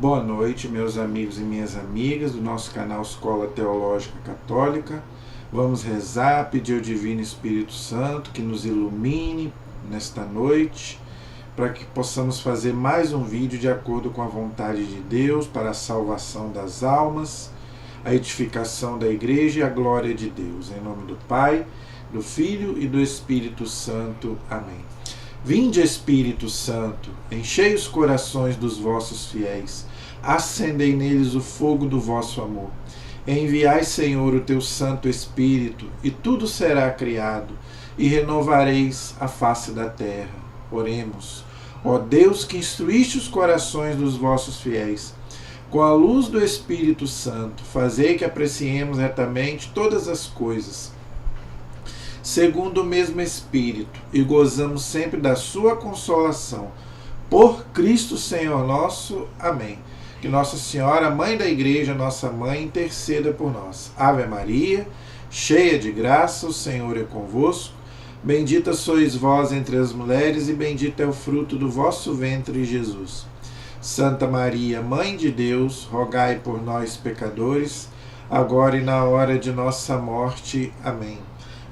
Boa noite, meus amigos e minhas amigas do nosso canal Escola Teológica Católica. Vamos rezar, pedir ao Divino Espírito Santo que nos ilumine nesta noite, para que possamos fazer mais um vídeo de acordo com a vontade de Deus, para a salvação das almas, a edificação da Igreja e a glória de Deus. Em nome do Pai, do Filho e do Espírito Santo. Amém. Vinde, Espírito Santo, enchei os corações dos vossos fiéis, acendei neles o fogo do vosso amor. Enviai, Senhor, o teu Santo Espírito, e tudo será criado, e renovareis a face da terra. Oremos. Ó Deus, que instruíste os corações dos vossos fiéis, com a luz do Espírito Santo, fazei que apreciemos retamente todas as coisas, segundo o mesmo Espírito, e gozamos sempre da sua consolação. Por Cristo Senhor nosso. Amém. Que Nossa Senhora, Mãe da Igreja, nossa Mãe, interceda por nós. Ave Maria, cheia de graça, o Senhor é convosco. Bendita sois vós entre as mulheres, e bendito é o fruto do vosso ventre, Jesus. Santa Maria, Mãe de Deus, rogai por nós, pecadores, agora e na hora de nossa morte. Amém.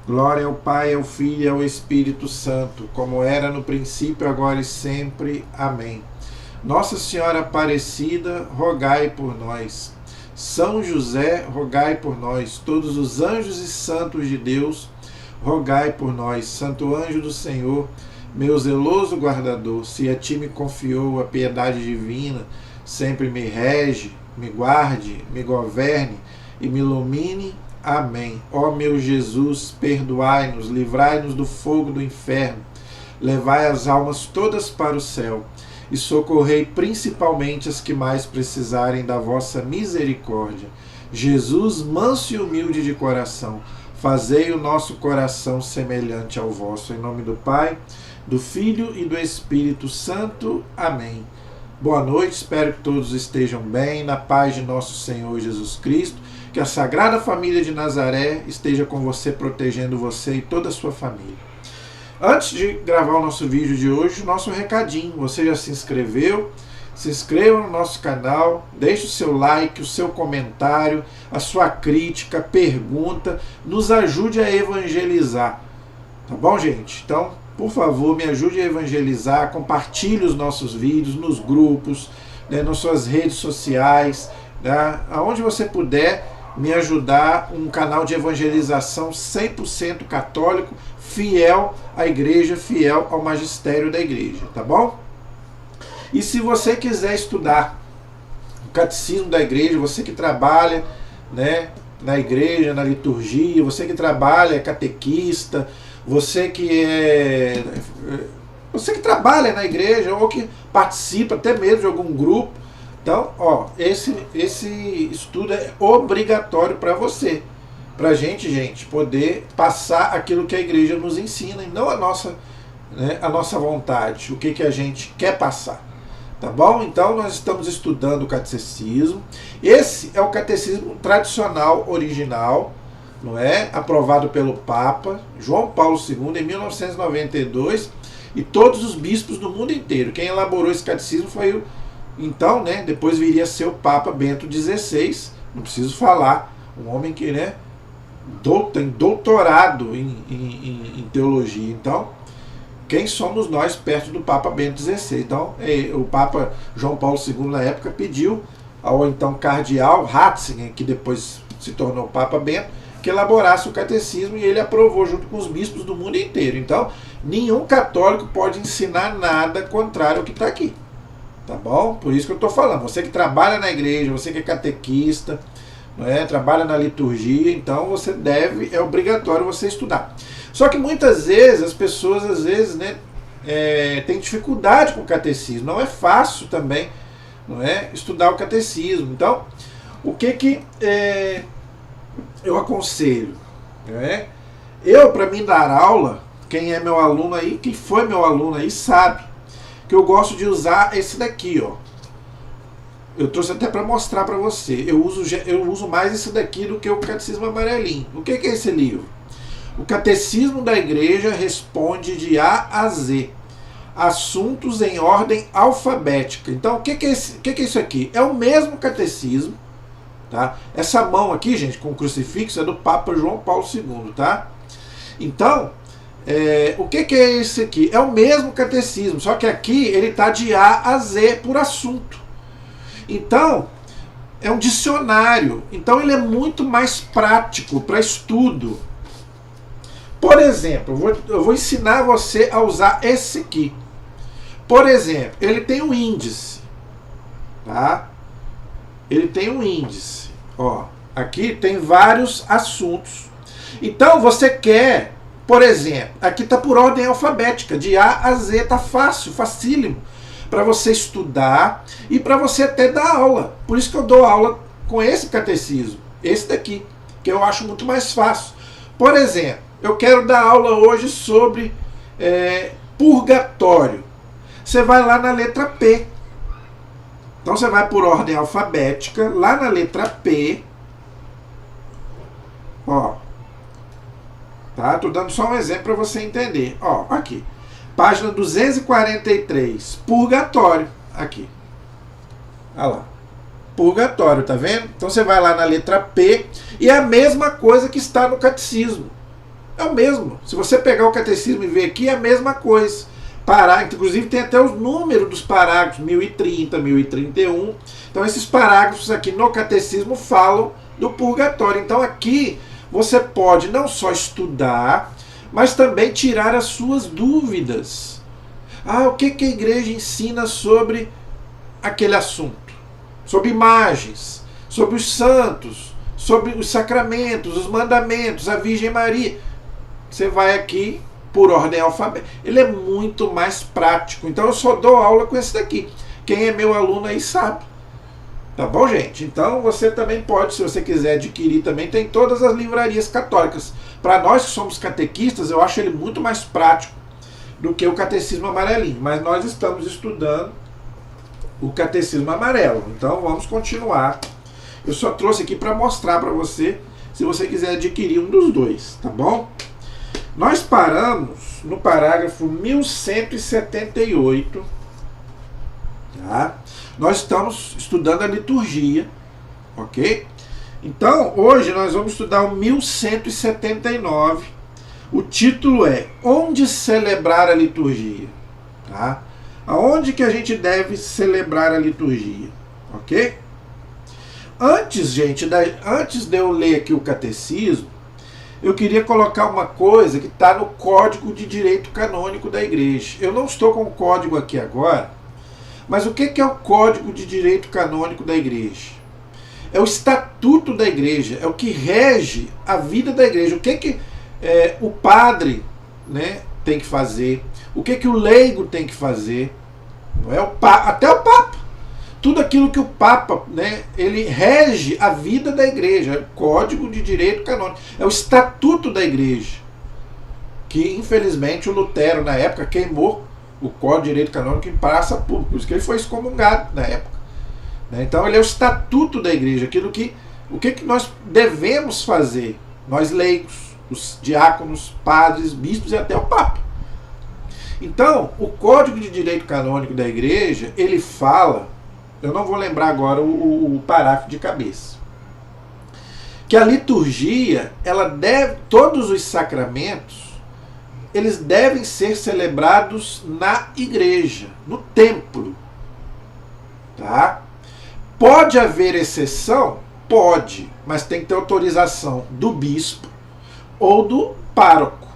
Glória ao Pai, ao Filho e ao Espírito Santo, como era no princípio, agora e sempre. Amém. Nossa Senhora Aparecida, rogai por nós. São José, rogai por nós. Todos os anjos e santos de Deus, rogai por nós. Santo anjo do Senhor, meu zeloso guardador, se a ti me confiou a piedade divina, sempre me rege, me guarde, me governe e me ilumine. Amém. Ó meu Jesus, perdoai-nos, livrai-nos do fogo do inferno, levai as almas todas para o céu e socorrei principalmente as que mais precisarem da vossa misericórdia. Jesus, manso e humilde de coração, fazei o nosso coração semelhante ao vosso. Em nome do Pai, do Filho e do Espírito Santo. Amém. Boa noite, espero que todos estejam bem, na paz de nosso Senhor Jesus Cristo. Que a Sagrada Família de Nazaré esteja com você, protegendo você e toda a sua família. Antes de gravar o nosso vídeo de hoje, nosso recadinho. Você já se inscreveu? Se inscreva no nosso canal, deixe o seu like, o seu comentário, a sua crítica, pergunta, nos ajude a evangelizar. Tá bom, gente? Então, por favor, me ajude a evangelizar, compartilhe os nossos vídeos nos grupos, nas suas redes sociais, aonde você puder me ajudar, um canal de evangelização 100% católico, fiel à Igreja, fiel ao magistério da Igreja, tá bom? E se você quiser estudar o Catecismo da Igreja, você que trabalha, na Igreja, na liturgia, você que trabalha, é catequista, você que trabalha na Igreja ou que participa até mesmo de algum grupo, então, esse estudo é obrigatório para você, para a gente poder passar aquilo que a Igreja nos ensina e não a nossa vontade, o que a gente quer passar, tá bom? Então, nós estamos estudando o catecismo. Esse é o catecismo tradicional, original, não é? Aprovado pelo Papa João Paulo II em 1992 e todos os bispos do mundo inteiro. Quem elaborou esse catecismo foi o depois viria a ser o Papa Bento XVI, não preciso falar, um homem que tem doutorado em teologia. Então, quem somos nós perto do Papa Bento XVI? Então, o Papa João Paulo II, na época, pediu ao então cardeal Ratzinger, que depois se tornou Papa Bento, que elaborasse o catecismo, e ele aprovou junto com os bispos do mundo inteiro. Então, nenhum católico pode ensinar nada contrário ao que está aqui. Tá bom? Por isso que eu estou falando. Você que trabalha na igreja, você que é catequista, trabalha na liturgia, então é obrigatório você estudar. Só que muitas vezes as pessoas têm dificuldade com o catecismo. Não é fácil também, estudar o catecismo. Então, o que eu aconselho? Eu, para mim dar aula, quem é meu aluno aí, quem foi meu aluno aí, sabe que eu gosto de usar esse daqui, Eu trouxe até para mostrar para você. Eu uso mais esse daqui do que o Catecismo Amarelinho. O que é esse livro? O Catecismo da Igreja responde de A a Z. assuntos em ordem alfabética. Então, o que é isso aqui? É o mesmo catecismo, tá? Essa mão aqui, gente, com o crucifixo, é do Papa João Paulo II, tá? Então, o que é isso aqui? É o mesmo catecismo, só que aqui ele está de A a Z por assunto. Então, é um dicionário. Então, ele é muito mais prático para estudo. Por exemplo, eu vou ensinar você a usar esse aqui. Por exemplo, ele tem um índice, tá? Ele tem um índice. Ó, aqui tem vários assuntos. Então, você quer, por exemplo, aqui está por ordem alfabética, de A a Z, tá fácil, facílimo, para você estudar e para você até dar aula. Por isso que eu dou aula com esse catecismo, esse daqui, que eu acho muito mais fácil. Por exemplo, eu quero dar aula hoje sobre purgatório. Você vai lá na letra P. Então você vai por ordem alfabética, lá na letra P. Ó. Tá? Tô dando só um exemplo para você entender. Ó, aqui. Página 243. Purgatório. Aqui. Olha lá. Purgatório, tá vendo? Então você vai lá na letra P e é a mesma coisa que está no catecismo. É o mesmo. Se você pegar o catecismo e ver aqui, é a mesma coisa. Inclusive tem até os números dos parágrafos, 1030, 1031. Então esses parágrafos aqui no catecismo falam do purgatório. Então aqui você pode não só estudar, mas também tirar as suas dúvidas. O que a igreja ensina sobre aquele assunto? Sobre imagens, sobre os santos, sobre os sacramentos, os mandamentos, a Virgem Maria. Você vai aqui por ordem alfabética. Ele é muito mais prático. Então eu só dou aula com esse daqui. Quem é meu aluno aí sabe. Tá bom, gente? Então você também pode, se você quiser adquirir também, tem todas as livrarias católicas. Para nós que somos catequistas, eu acho ele muito mais prático do que o catecismo amarelinho. Mas nós estamos estudando o catecismo amarelo. Então vamos continuar. Eu só trouxe aqui para mostrar para você, se você quiser adquirir um dos dois, tá bom? Nós paramos no parágrafo 1178, tá? Nós estamos estudando a liturgia, ok? Então, hoje nós vamos estudar o 1179. O título é Onde celebrar a liturgia? Tá? Aonde que a gente deve celebrar a liturgia? Ok? Antes, gente, antes de eu ler aqui o catecismo, eu queria colocar uma coisa que está no Código de Direito Canônico da Igreja. Eu não estou com o código aqui agora, mas o que é o Código de Direito Canônico da Igreja? É o estatuto da Igreja, é o que rege a vida da Igreja. O que o padre, né, tem que fazer, o que o leigo tem que fazer, não é até o Papa. Tudo aquilo que o Papa, né, ele rege a vida da Igreja, é o Código de Direito Canônico, é o Estatuto da Igreja, que infelizmente o Lutero na época queimou o Código de Direito Canônico em praça pública, por isso que ele foi excomungado na época. Então ele é o Estatuto da Igreja, o que nós devemos fazer, nós leigos, os diáconos, padres, bispos e até o Papa. Então, o Código de Direito Canônico da Igreja, ele fala, eu não vou lembrar agora o parágrafo de cabeça, que a liturgia, todos os sacramentos, eles devem ser celebrados na igreja, no templo. Tá? Pode haver exceção? Pode, mas tem que ter autorização do bispo ou do pároco.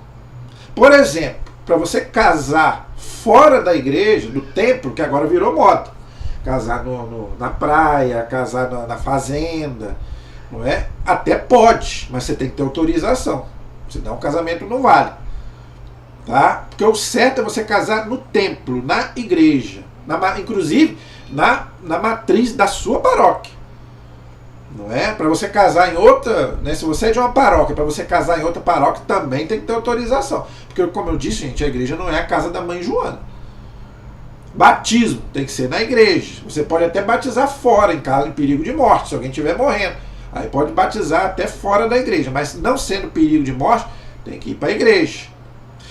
Por exemplo, para você casar fora da igreja, do templo, que agora virou moda, casar na praia, casar na fazenda, não é? Até pode, mas você tem que ter autorização, senão o casamento não vale. Tá? Porque o certo é você casar no templo, na igreja, inclusive na matriz da sua paróquia. Não é? Para você casar em outra, né? Se você é de uma paróquia, para você casar em outra paróquia também tem que ter autorização. Porque, como eu disse, gente, a igreja não é a casa da mãe Joana. Batismo tem que ser na igreja. Você pode até batizar fora, em caso de perigo de morte, se alguém estiver morrendo. Aí pode batizar até fora da igreja, mas não sendo perigo de morte, tem que ir para a igreja.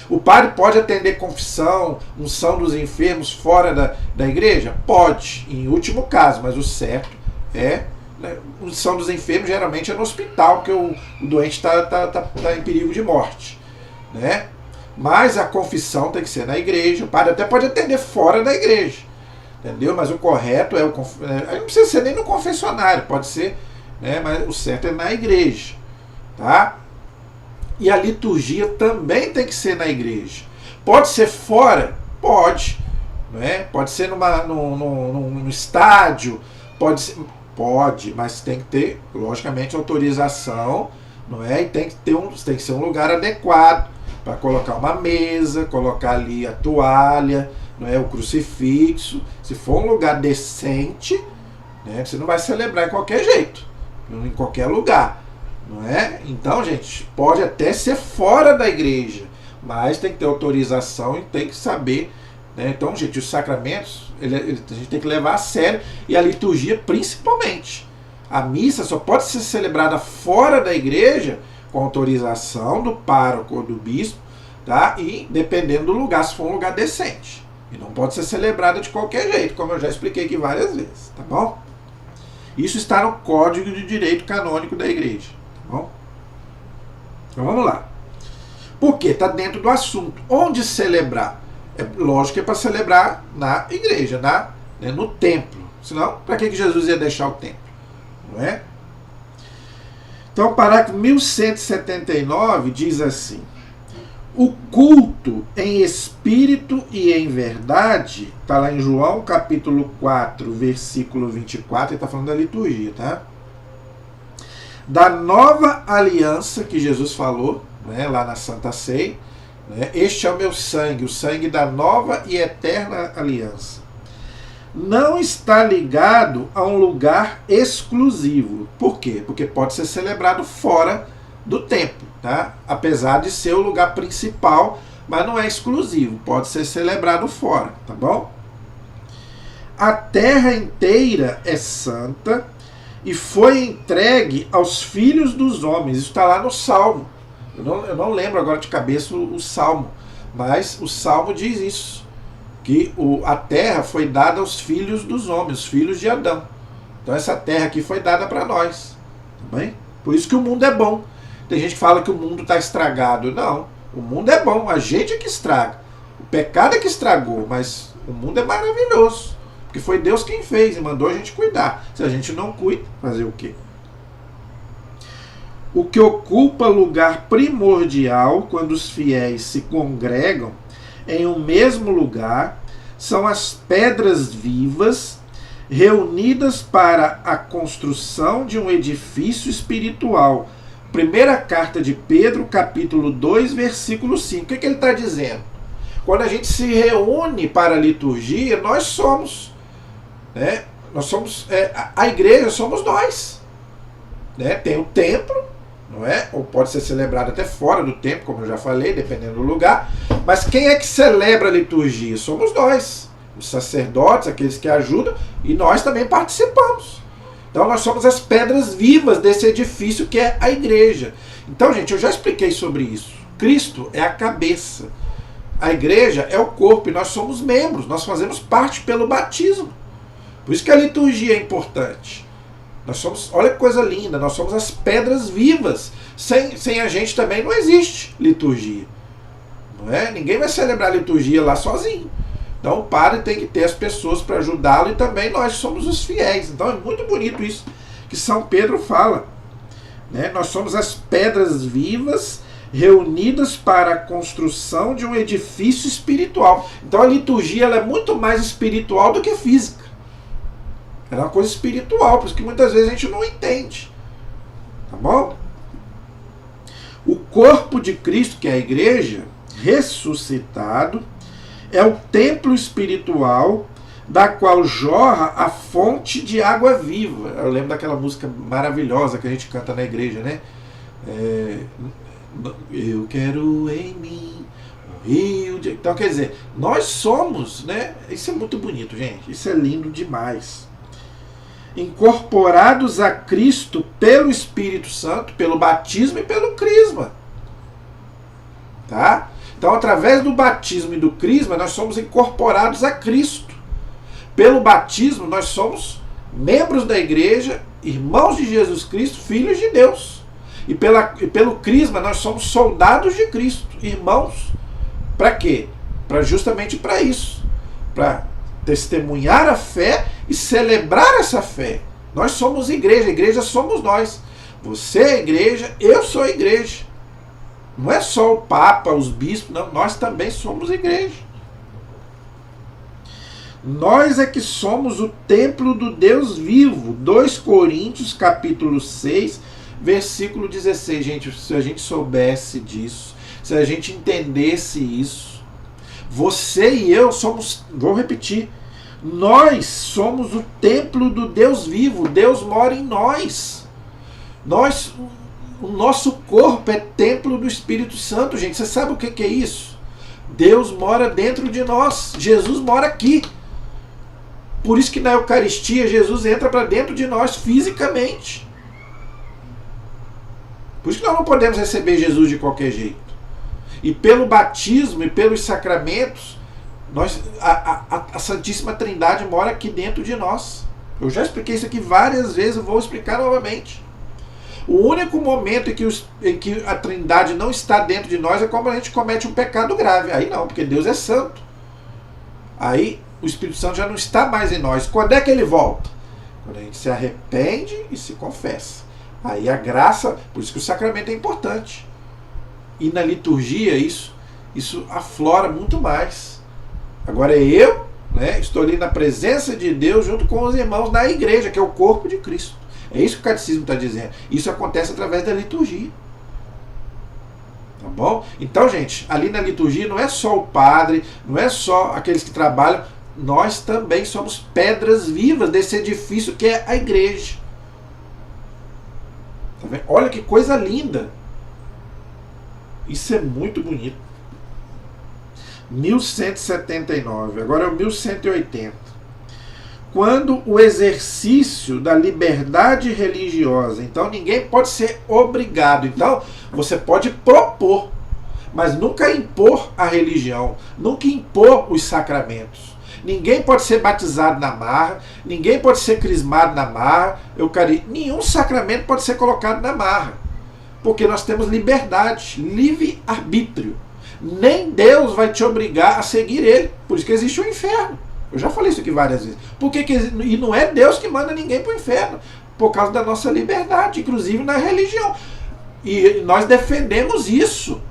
O padre pode atender confissão, unção dos enfermos fora da igreja? Pode, em último caso, mas o certo é, né, unção dos enfermos geralmente é no hospital, porque o doente está em perigo de morte, né? Mas a confissão tem que ser na igreja. O padre até pode atender fora da igreja, entendeu? Mas o correto é não precisa ser nem no confessionário, pode ser, né? Mas o certo é na igreja, tá? E a liturgia também tem que ser na igreja. Pode ser fora? Pode, né? Pode ser num estádio, pode, mas tem que ter, logicamente, autorização, não é? E tem que ser um lugar adequado para colocar uma mesa, colocar ali a toalha, não é? O crucifixo. Se for um lugar decente, né? Você não vai celebrar em qualquer jeito, em qualquer lugar, não é? Então, gente, pode até ser fora da igreja, mas tem que ter autorização e tem que saber, né? Então, gente, os sacramentos a gente tem que levar a sério, e a liturgia principalmente. A missa só pode ser celebrada fora da igreja com autorização do pároco ou do bispo, tá? E dependendo do lugar, se for um lugar decente. E não pode ser celebrada de qualquer jeito, como eu já expliquei aqui várias vezes, tá bom? Isso está no Código de Direito Canônico da Igreja, tá bom? Então vamos lá. Porque está dentro do assunto. Onde celebrar? É lógico que é para celebrar na igreja, no templo. Senão, para que Jesus ia deixar o templo? Não é? Então, o parágrafo 1179 diz assim: o culto em espírito e em verdade, está lá em João capítulo 4, versículo 24, ele está falando da liturgia, tá? Da nova aliança que Jesus falou, né, lá na Santa Ceia, né, este é o meu sangue, o sangue da nova e eterna aliança. Não está ligado a um lugar exclusivo. Por quê? Porque pode ser celebrado fora do templo, tá? Apesar de ser o lugar principal, mas não é exclusivo, pode ser celebrado fora, tá bom? A terra inteira é santa e foi entregue aos filhos dos homens. Isso está lá no Salmo. Eu não lembro agora de cabeça o Salmo, mas o Salmo diz isso, que a terra foi dada aos filhos dos homens, os filhos de Adão. Então essa terra aqui foi dada para nós, tá bem? Por isso que o mundo é bom. Tem gente que fala que o mundo está estragado. Não, o mundo é bom, a gente é que estraga. O pecado é que estragou, mas o mundo é maravilhoso, porque foi Deus quem fez e mandou a gente cuidar. Se a gente não cuida, fazer o quê? O que ocupa lugar primordial quando os fiéis se congregam em um mesmo lugar são as pedras vivas reunidas para a construção de um edifício espiritual. Primeira carta de Pedro, capítulo 2, versículo 5. O que ele está dizendo? Quando a gente se reúne para a liturgia, nós somos, né? Nós somos, a igreja somos nós, né? Tem o templo, não é? Ou pode ser celebrado até fora do templo, como eu já falei, dependendo do lugar. Mas quem é que celebra a liturgia? Somos nós, os sacerdotes, aqueles que ajudam, e nós também participamos. Então nós somos as pedras vivas desse edifício que é a igreja. Então, gente, eu já expliquei sobre isso. Cristo é a cabeça. A igreja é o corpo e nós somos membros. Nós fazemos parte pelo batismo. Por isso que a liturgia é importante. Nós somos, olha que coisa linda, nós somos as pedras vivas. Sem a gente também não existe liturgia. Não é? Ninguém vai celebrar a liturgia lá sozinho. Então o padre tem que ter as pessoas para ajudá-lo e também nós somos os fiéis. Então é muito bonito isso que São Pedro fala, né? Nós somos as pedras vivas reunidas para a construção de um edifício espiritual. Então a liturgia ela é muito mais espiritual do que física. Ela é uma coisa espiritual, por isso que muitas vezes a gente não entende. Tá bom? O corpo de Cristo, que é a igreja, ressuscitado, é o templo espiritual da qual jorra a fonte de água viva. Eu lembro daquela música maravilhosa que a gente canta na igreja, né? Eu quero em mim um rio de... Então, quer dizer, nós somos, né? Isso é muito bonito, gente. Isso é lindo demais. Incorporados a Cristo pelo Espírito Santo, pelo batismo e pelo crisma. Tá? Então, através do batismo e do crisma, nós somos incorporados a Cristo. Pelo batismo, nós somos membros da igreja, irmãos de Jesus Cristo, filhos de Deus. E pelo crisma, nós somos soldados de Cristo, irmãos. Para quê? Justamente para isso. Para testemunhar a fé e celebrar essa fé. Nós somos igreja, a igreja somos nós. Você é igreja, eu sou igreja. Não é só o Papa, os bispos, não, nós também somos igreja. Nós é que somos o templo do Deus vivo. 2 Coríntios, capítulo 6, versículo 16. Gente, se a gente soubesse disso, se a gente entendesse isso, você e eu somos, vou repetir, nós somos o templo do Deus vivo. Deus mora em nós. O nosso corpo é templo do Espírito Santo, gente. Você sabe o que é isso? Deus mora dentro de nós. Jesus mora aqui. Por isso que na Eucaristia Jesus entra para dentro de nós fisicamente. Por isso que nós não podemos receber Jesus de qualquer jeito. E pelo batismo e pelos sacramentos, a Santíssima Trindade mora aqui dentro de nós. Eu já expliquei isso aqui várias vezes, eu vou explicar novamente. O único momento em que a Trindade não está dentro de nós é quando a gente comete um pecado grave. Aí não, porque Deus é santo. Aí o Espírito Santo já não está mais em nós. Quando é que ele volta? Quando a gente se arrepende e se confessa. Aí a graça, por isso que o sacramento é importante. E na liturgia isso aflora muito mais. Agora eu, estou ali na presença de Deus junto com os irmãos da igreja, que é o corpo de Cristo. É isso que o catecismo está dizendo. Isso acontece através da liturgia. Tá bom? Então, gente, ali na liturgia não é só o padre, não é só aqueles que trabalham, nós também somos pedras vivas desse edifício que é a igreja. Tá vendo? Olha que coisa linda. Isso é muito bonito. 1179, agora é o 1180. Quando o exercício da liberdade religiosa, então ninguém pode ser obrigado, então você pode propor, mas nunca impor a religião, nunca impor os sacramentos. Ninguém pode ser batizado na marra, ninguém pode ser crismado na marra, nenhum sacramento pode ser colocado na marra, porque nós temos liberdade, livre-arbítrio. Nem Deus vai te obrigar a seguir ele, por isso que existe o inferno. Eu já falei isso aqui várias vezes. E não é Deus que manda ninguém para o inferno, por causa da nossa liberdade, inclusive na religião. E nós defendemos isso.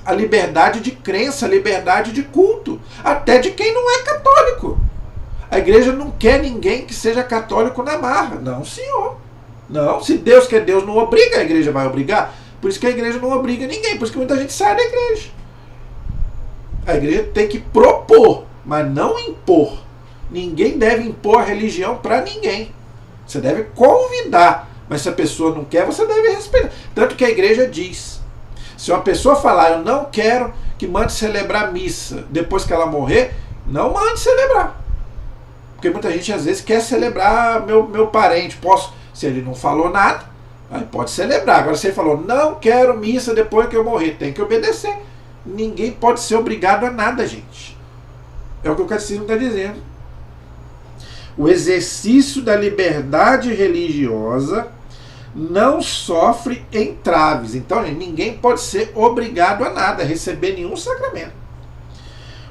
A liberdade de crença, a liberdade de culto, até de quem não é católico. A igreja não quer ninguém que seja católico na marra. Não, senhor. Não, se Deus quer Deus não obriga, a igreja vai obrigar. Por isso que a igreja não obriga ninguém, por isso que muita gente sai da igreja. A igreja tem que propor, mas não impor. Ninguém deve impor a religião para ninguém. Você deve convidar, mas se a pessoa não quer, você deve respeitar. Tanto que a igreja diz, se uma pessoa falar, eu não quero que mande celebrar missa depois que ela morrer, não mande celebrar. Porque muita gente às vezes quer celebrar meu parente. Se ele não falou nada, aí pode celebrar. Agora se ele falou, não quero missa depois que eu morrer, tem que obedecer. Ninguém pode ser obrigado a nada, gente. É o que o catecismo está dizendo. O exercício da liberdade religiosa não sofre entraves. Então, ninguém pode ser obrigado a nada, a receber nenhum sacramento.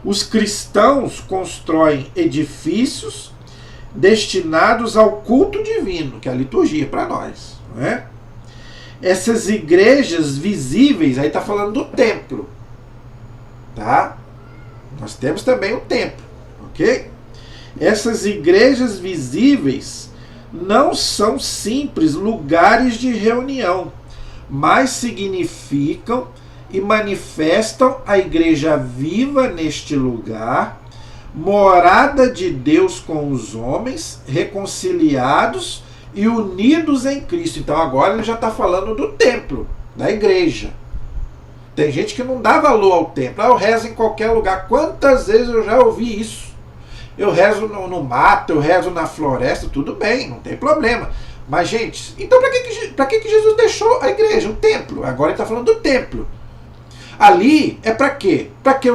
Os cristãos constroem edifícios destinados ao culto divino, que é a liturgia para nós. Não é? Essas igrejas visíveis, aí está falando do templo. Tá? Nós temos também o templo, ok? Essas igrejas visíveis não são simples lugares de reunião, mas significam e manifestam a igreja viva neste lugar, morada de Deus com os homens, reconciliados e unidos em Cristo. Então agora ele já está falando do templo, da igreja. Tem gente que não dá valor ao templo. Eu rezo em qualquer lugar. Quantas vezes eu já ouvi isso? Eu rezo no mato, eu rezo na floresta, tudo bem, não tem problema. Mas, gente, então para que Jesus deixou a igreja, o templo? Agora ele está falando do templo. Ali é para quê? Para que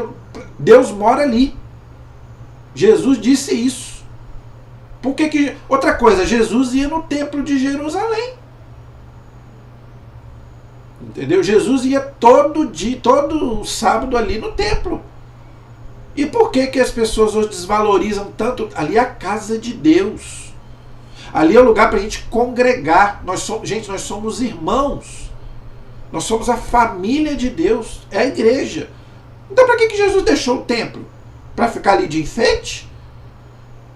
Deus mora ali. Jesus disse isso. Por que outra coisa, Jesus ia no templo de Jerusalém. Entendeu? Jesus ia todo dia, todo sábado ali no templo. E por que as pessoas hoje desvalorizam tanto? Ali é a casa de Deus. Ali é o lugar para a gente congregar. Gente, nós somos irmãos. Nós somos a família de Deus. É a igreja. Então para que Jesus deixou o templo? Para ficar ali de enfeite?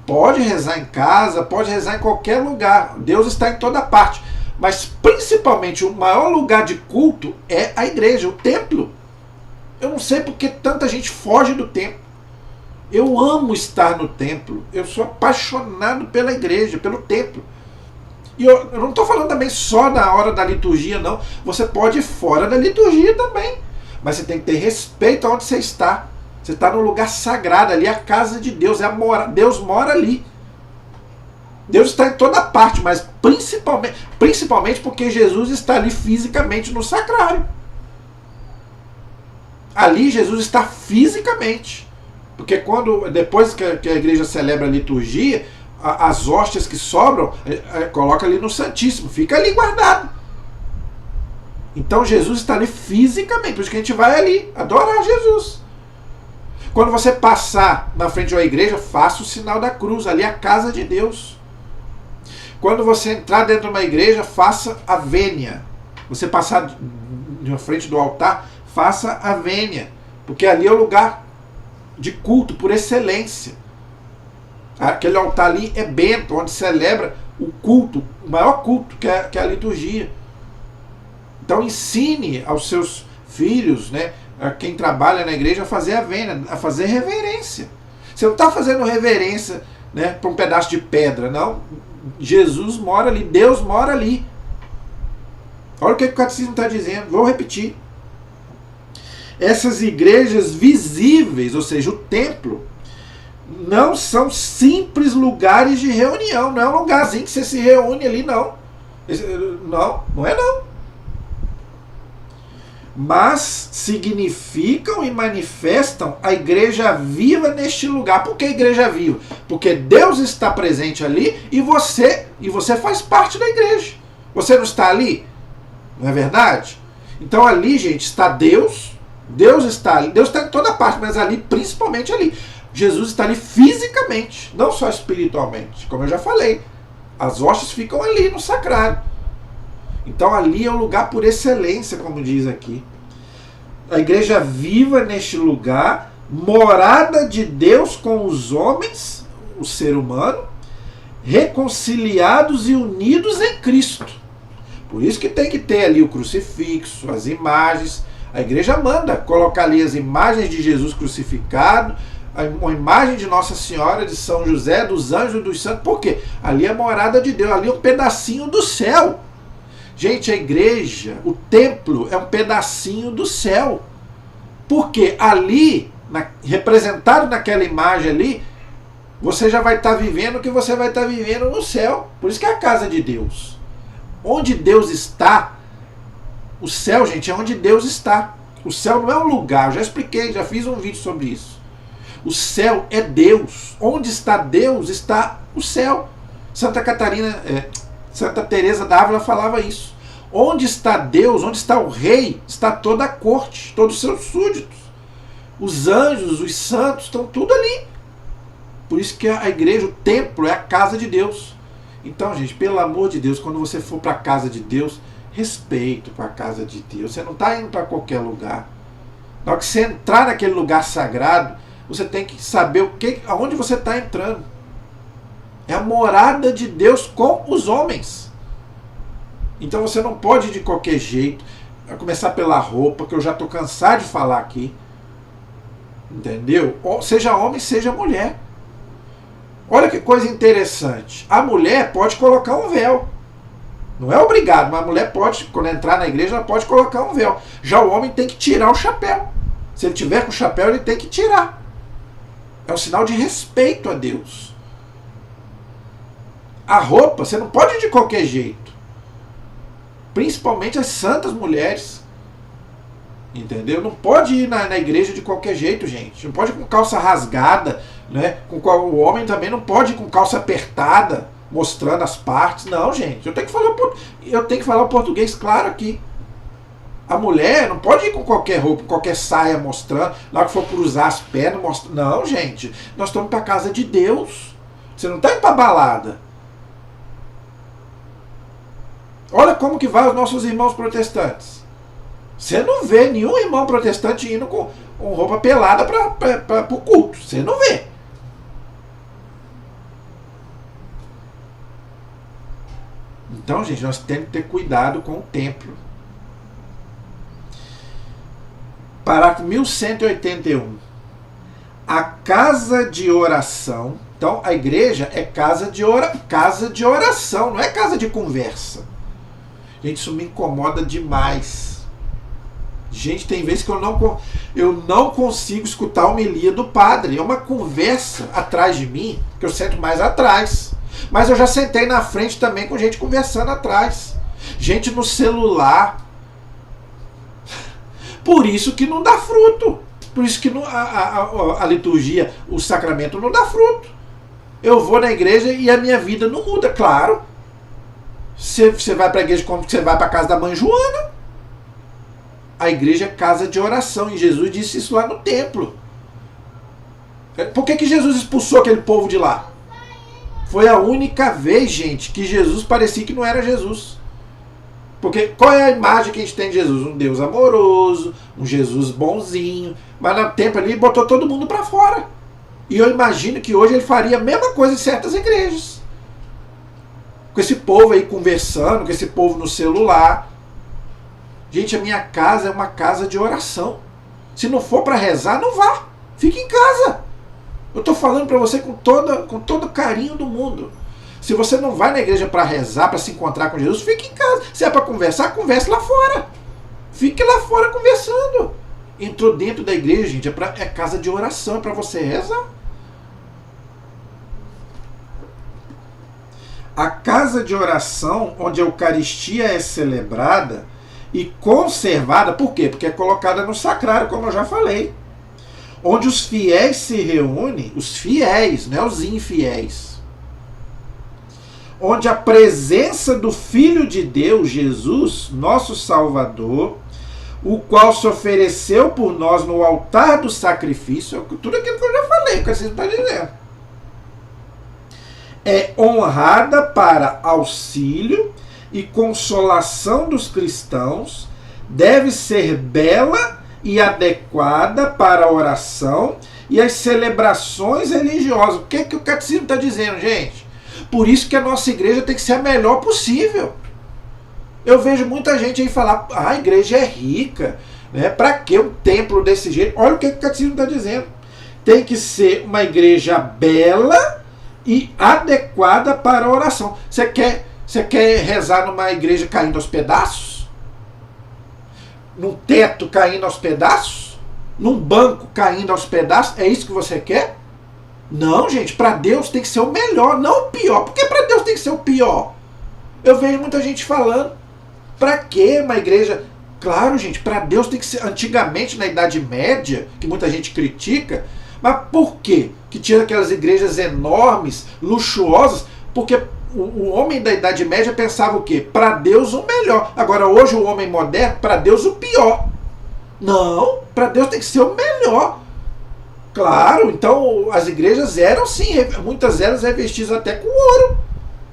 Pode rezar em casa, pode rezar em qualquer lugar. Deus está em toda parte. Mas principalmente o maior lugar de culto é a igreja, o templo. Eu não sei porque tanta gente foge do templo. Eu amo estar no templo. Eu sou apaixonado pela igreja, pelo templo. E eu não estou falando também só na hora da liturgia, não. Você pode ir fora da liturgia também. Mas você tem que ter respeito aonde você está. Você está num lugar sagrado, ali é a casa de Deus. Deus mora ali. Deus está em toda parte, mas principalmente porque Jesus está ali fisicamente no sacrário. Ali Jesus está fisicamente. Porque depois que a igreja celebra a liturgia, as hóstias que sobram, coloca ali no Santíssimo, fica ali guardado. Então Jesus está ali fisicamente, por isso que a gente vai ali adorar Jesus. Quando você passar na frente de uma igreja, faça o sinal da cruz, ali é a casa de Deus. Quando você entrar dentro de uma igreja, faça a vênia. Você passar na frente do altar, faça a vênia, porque ali é o lugar de culto por excelência. Aquele altar ali é bento, onde celebra o culto, o maior culto que é a liturgia. Então ensine aos seus filhos, né, a quem trabalha na igreja, a fazer a vênia, a fazer reverência. Você não está fazendo reverência, né, para um pedaço de pedra, não. Jesus mora ali, Deus mora ali. Olha o que o catecismo está dizendo, vou repetir. Essas igrejas visíveis, ou seja, o templo, não são simples lugares de reunião, não é um lugarzinho que você se reúne ali, não. Não é não. Mas significam e manifestam a igreja viva neste lugar. Por que igreja viva? Porque Deus está presente ali e você faz parte da igreja. Você não está ali? Não é verdade? Então ali, gente, está Deus. Deus está ali. Deus está em toda parte, mas ali, principalmente ali. Jesus está ali fisicamente, não só espiritualmente. Como eu já falei, as hóstias ficam ali no sacrário. Então ali é o lugar por excelência, como diz aqui. A igreja viva neste lugar, morada de Deus com os homens, o ser humano, reconciliados e unidos em Cristo. Por isso que tem que ter ali o crucifixo, as imagens. A igreja manda colocar ali as imagens de Jesus crucificado, uma imagem de Nossa Senhora, de São José, dos anjos, dos santos. Por quê? Ali é a morada de Deus, ali é um pedacinho do céu. Gente, a igreja, o templo é um pedacinho do céu. Porque ali, representado naquela imagem ali, você já vai estar vivendo o que você vai estar vivendo no céu. Por isso que é a casa de Deus. Onde Deus está, o céu, gente, é onde Deus está. O céu não é um lugar, eu já expliquei, já fiz um vídeo sobre isso. O céu é Deus. Onde está Deus, está o céu. Santa Teresa d'Ávila falava isso. Onde está Deus, onde está o rei, está toda a corte, todos os seus súditos. Os anjos, os santos, estão tudo ali. Por isso que a igreja, o templo, é a casa de Deus. Então, gente, pelo amor de Deus, quando você for para a casa de Deus, respeito para a casa de Deus. Você não está indo para qualquer lugar. Na hora que você entrar naquele lugar sagrado, você tem que saber aonde você está entrando. É a morada de Deus com os homens. Então você não pode ir de qualquer jeito. A começar pela roupa, que eu já estou cansado de falar aqui. Entendeu? Seja homem, seja mulher. Olha que coisa interessante. A mulher pode colocar um véu. Não é obrigado, mas a mulher pode, quando entrar na igreja, ela pode colocar um véu. Já o homem tem que tirar o chapéu. Se ele tiver com o chapéu, ele tem que tirar. É um sinal de respeito a Deus. A roupa, você não pode ir de qualquer jeito. Principalmente as santas mulheres. Entendeu? Não pode ir na igreja de qualquer jeito, gente. Não pode ir com calça rasgada, né? O homem também não pode ir com calça apertada, mostrando as partes. Não, gente. Eu tenho que falar o português claro aqui. A mulher não pode ir com qualquer roupa, qualquer saia mostrando, na hora que for cruzar as pernas, mostrando. Não, gente. Nós estamos para a casa de Deus. Você não está indo para balada. Olha como que vai os nossos irmãos protestantes. Você não vê nenhum irmão protestante indo com roupa pelada para o culto. Você não vê. Então, gente, nós temos que ter cuidado com o templo. Parágrafo 1181. A casa de oração. Então, a igreja é casa de oração, não é casa de conversa. Gente, isso me incomoda demais. Gente, tem vezes que eu não consigo escutar a homilia do padre. É uma conversa atrás de mim, que eu sento mais atrás. Mas eu já sentei na frente também com gente conversando atrás. Gente no celular. Por isso que não dá fruto. Por isso que a liturgia, o sacramento não dá fruto. Eu vou na igreja e a minha vida não muda, claro. Você vai para a igreja como você vai para a casa da mãe Joana. A igreja é casa de oração. E Jesus disse isso lá no templo. Por que Jesus expulsou aquele povo de lá? Foi a única vez, gente, que Jesus parecia que não era Jesus. Porque qual é a imagem que a gente tem de Jesus? Um Deus amoroso, um Jesus bonzinho. Mas no tempo ali botou todo mundo para fora. E eu imagino que hoje ele faria a mesma coisa em certas igrejas. Com esse povo aí conversando, com esse povo no celular. Gente, a minha casa é uma casa de oração. Se não for para rezar, não vá. Fique em casa. Eu estou falando para você com todo o carinho do mundo. Se você não vai na igreja para rezar, para se encontrar com Jesus, fique em casa. Se é para conversar, converse lá fora. Fique lá fora conversando. Entrou dentro da igreja, gente, é casa de oração, é para você rezar. A casa de oração, onde a Eucaristia é celebrada e conservada, por quê? Porque é colocada no sacrário, como eu já falei. Onde os fiéis se reúnem, os fiéis, não é os infiéis. Onde a presença do Filho de Deus, Jesus, nosso Salvador, o qual se ofereceu por nós no altar do sacrifício, tudo aquilo que eu já falei, o que vocês estão dizendo, é honrada para auxílio e consolação dos cristãos, deve ser bela e adequada para a oração e as celebrações religiosas. O que o catecismo está dizendo, gente? Por isso que a nossa igreja tem que ser a melhor possível. Eu vejo muita gente aí falar, a igreja é rica, né? Para que um templo desse jeito? Olha o que o catecismo está dizendo. Tem que ser uma igreja bela e adequada para a oração. Você quer rezar numa igreja caindo aos pedaços? Num teto caindo aos pedaços? Num banco caindo aos pedaços? É isso que você quer? Não, gente, para Deus tem que ser o melhor, não o pior. Por que para Deus tem que ser o pior? Eu vejo muita gente falando, para que uma igreja... Claro, gente, para Deus tem que ser... Antigamente, na Idade Média, que muita gente critica, mas por quê? Que tinha aquelas igrejas enormes, luxuosas, porque o homem da Idade Média pensava o quê? Para Deus o melhor. Agora, hoje o homem moderno, para Deus o pior. Não, para Deus tem que ser o melhor. Claro, então as igrejas eram sim, muitas delas revestidas até com ouro.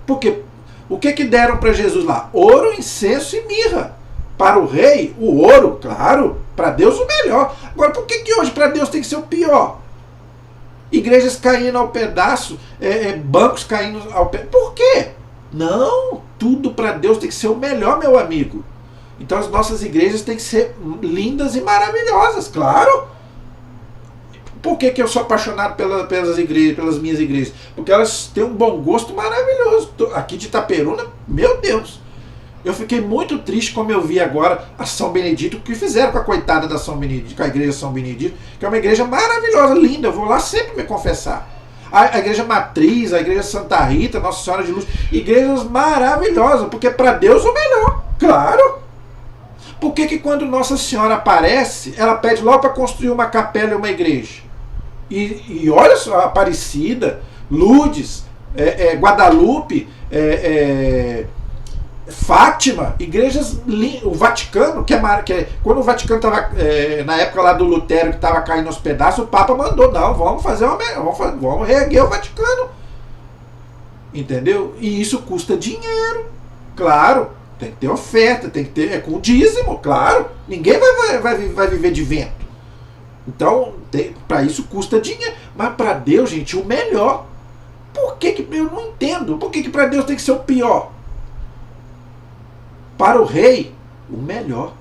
Porque o que deram para Jesus lá? Ouro, incenso e mirra. Para o rei, o ouro, claro, para Deus o melhor. Agora, por que hoje para Deus tem que ser o pior? Igrejas caindo ao pedaço, bancos caindo ao pedaço. Por quê? Não, tudo para Deus tem que ser o melhor, meu amigo. Então as nossas igrejas têm que ser lindas e maravilhosas, claro. Por que eu sou apaixonado pelas igrejas, pelas minhas igrejas? Porque elas têm um bom gosto maravilhoso. Aqui de Itaperuna, meu Deus. Eu fiquei muito triste como eu vi agora a São Benedito, o que fizeram com a coitada da São Benedito, com a igreja São Benedito, que é uma igreja maravilhosa, linda. Eu vou lá sempre me confessar. A igreja Matriz, a igreja Santa Rita, Nossa Senhora de Luz, igrejas maravilhosas, porque para Deus o melhor, claro. Por que quando Nossa Senhora aparece, ela pede logo para construir uma capela e uma igreja? E olha só, Aparecida, Lourdes, Guadalupe, Fátima, igrejas, o Vaticano, quando o Vaticano estava, na época lá do Lutero, que estava caindo aos pedaços, o Papa mandou, não, vamos reerguer o Vaticano. Entendeu? E isso custa dinheiro, claro, tem que ter oferta, tem que ter, com dízimo, claro, ninguém vai viver de vento. Então, para isso custa dinheiro, mas para Deus, gente, o melhor. Por que eu não entendo? Por que para Deus tem que ser o pior? Para o rei, o melhor.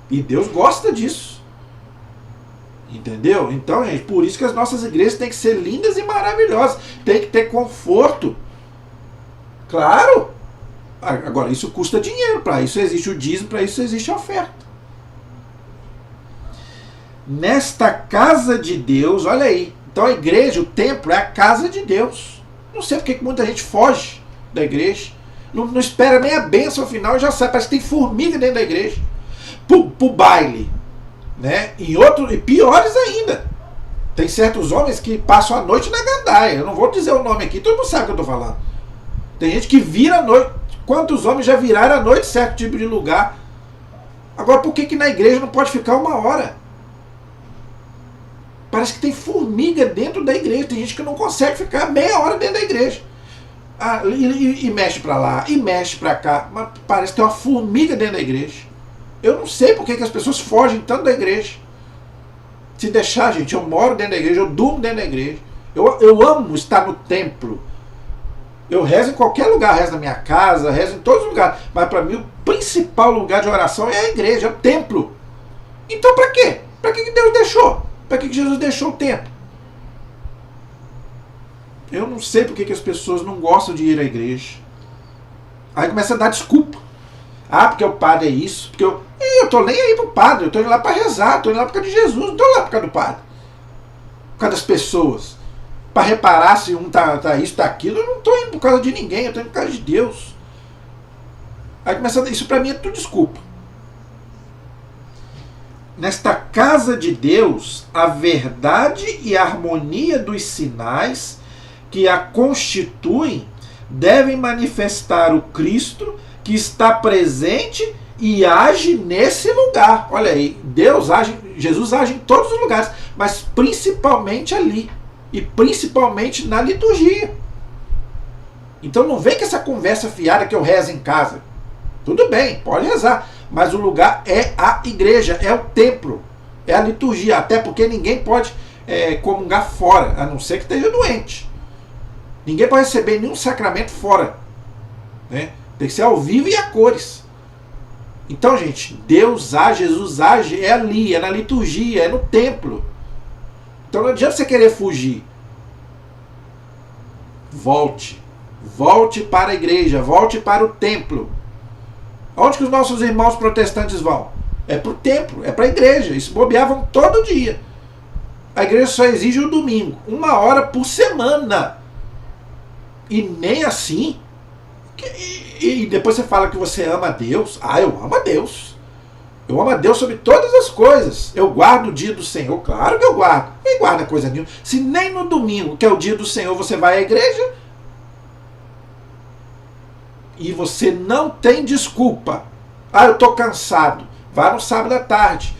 E Deus gosta disso. Entendeu? Então, gente, por isso que as nossas igrejas têm que ser lindas e maravilhosas. Tem que ter conforto. Claro. Agora, isso custa dinheiro. Para isso existe o dízimo, para isso existe a oferta. Nesta casa de Deus, olha aí. Então a igreja, o templo, é a casa de Deus. Não sei porque muita gente foge da igreja. Não espera nem a bênção final e já sai. Parece que tem formiga dentro da igreja. Pro baile. Né? E piores ainda. Tem certos homens que passam a noite na gandaia. Eu não vou dizer o nome aqui, todo mundo sabe o que eu estou falando. Tem gente que vira a noite. Quantos homens já viraram a noite certo tipo de lugar? Agora, por que na igreja não pode ficar 1 hora? Parece que tem formiga dentro da igreja. Tem gente que não consegue ficar meia hora dentro da igreja. E mexe para lá, e mexe para cá. Mas parece que tem uma formiga dentro da igreja. Eu não sei por que as pessoas fogem tanto da igreja. Se deixar, gente, eu moro dentro da igreja, eu durmo dentro da igreja. Eu amo estar no templo. Eu rezo em qualquer lugar, rezo na minha casa, rezo em todos os lugares. Mas para mim o principal lugar de oração é a igreja, é o templo. Então para quê? Para que Deus deixou? Para que Jesus deixou o templo? Eu não sei por que as pessoas não gostam de ir à igreja. Aí começa a dar desculpa. Porque o padre é isso. Porque eu tô nem aí pro padre. Eu tô indo lá para rezar. Tô indo lá por causa de Jesus. Não tô lá por causa do padre. Por causa das pessoas. Para reparar se um tá isso, tá aquilo. Eu não tô indo por causa de ninguém. Eu tô indo por causa de Deus. Aí começa. Isso para mim é tudo desculpa. Nesta casa de Deus, a verdade e a harmonia dos sinais que a constituem devem manifestar o Cristo que está presente e age nesse lugar. Olha aí, Jesus age em todos os lugares, mas principalmente ali, e principalmente na liturgia. Então não vem com essa conversa fiada que eu rezo em casa. Tudo bem, pode rezar, mas o lugar é a igreja, é o templo, é a liturgia, até porque ninguém pode comungar fora, a não ser que esteja doente. Ninguém pode receber nenhum sacramento fora, né? Tem que ser ao vivo e a cores. Então, gente, Deus age, Jesus age, é ali, é na liturgia, é no templo. Então não adianta você querer fugir. Volte para a igreja, volte para o templo. Onde que os nossos irmãos protestantes vão? É para o templo, é para a igreja. Eles bobeavam todo dia. A igreja só exige o domingo, 1 hora por semana. E nem assim. E depois você fala que você ama a Deus. Eu amo a Deus. Eu amo a Deus sobre todas as coisas. Eu guardo o dia do Senhor. Claro que eu guardo. Quem guarda coisa nenhuma? Se nem no domingo, que é o dia do Senhor, você vai à igreja, e você não tem desculpa. Eu estou cansado. Vá no sábado à tarde.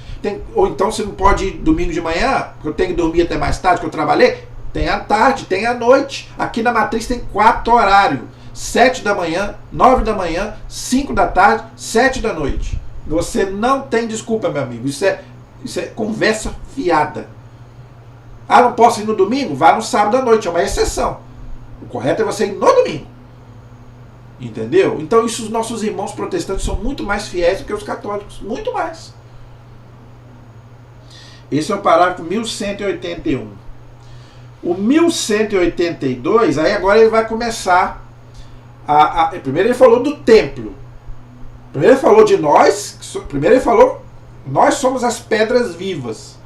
Ou então você não pode ir domingo de manhã, porque eu tenho que dormir até mais tarde, que eu trabalhei. Tem à tarde, tem à noite. Aqui na Matriz tem 4 horários. 7 da manhã, 9 da manhã, 5 da tarde, 7 da noite. Você não tem desculpa, meu amigo. Isso é conversa fiada. Não posso ir no domingo? Vá no sábado à noite, é uma exceção. O correto é você ir no domingo. Entendeu? Então isso, os nossos irmãos protestantes são muito mais fiéis do que os católicos. Muito mais. Esse é o parágrafo 1181. O 1182, aí agora ele vai começar primeiro ele falou do templo. Primeiro ele falou de nós. Primeiro ele falou, nós somos as pedras vivas.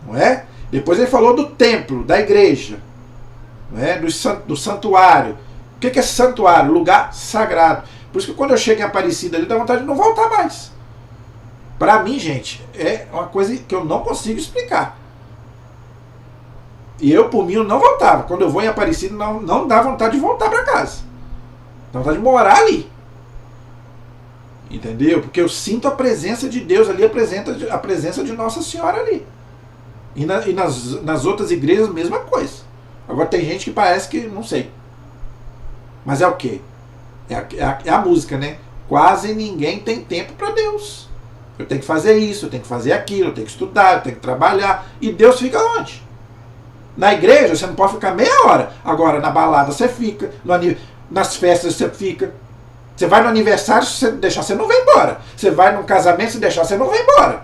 Não é? Depois ele falou do templo, da igreja. Não é? Do santuário. O que é santuário? Lugar sagrado. Por isso que quando eu chego em Aparecida ali, dá vontade de não voltar mais. Para mim, gente, é uma coisa que eu não consigo explicar. E eu, por mim, eu não voltava. Quando eu vou em Aparecida, não dá vontade de voltar para casa. Dá vontade de morar ali. Entendeu? Porque eu sinto a presença de Deus ali, a presença de Nossa Senhora ali. E nas outras igrejas, mesma coisa. Agora tem gente que parece que, não sei. Mas é o quê? É a música, né? Quase ninguém tem tempo para Deus. Eu tenho que fazer isso, eu tenho que fazer aquilo, eu tenho que estudar, eu tenho que trabalhar. E Deus fica onde? Na igreja você não pode ficar meia hora. Agora na balada você fica, nas festas você fica. Você vai no aniversário, se você deixar, você não vai embora. Você vai num casamento, se deixar, você não vai embora.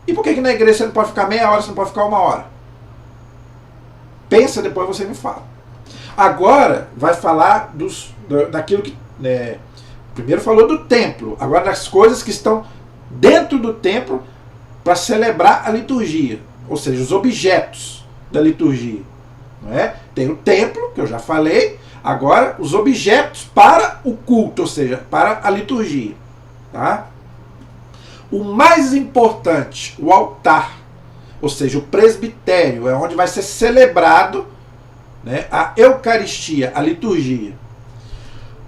E por que na igreja você não pode ficar meia hora, você não pode ficar uma hora? Pensa, depois você me fala. Agora vai falar daquilo que... primeiro falou do templo, agora das coisas que estão dentro do templo para celebrar a liturgia. Ou seja, os objetos da liturgia. Não é? Tem o templo, que eu já falei. Agora, os objetos para o culto, ou seja, para a liturgia. Tá? O mais importante, o altar, ou seja, o presbitério, é onde vai ser celebrado, né, a Eucaristia, a liturgia.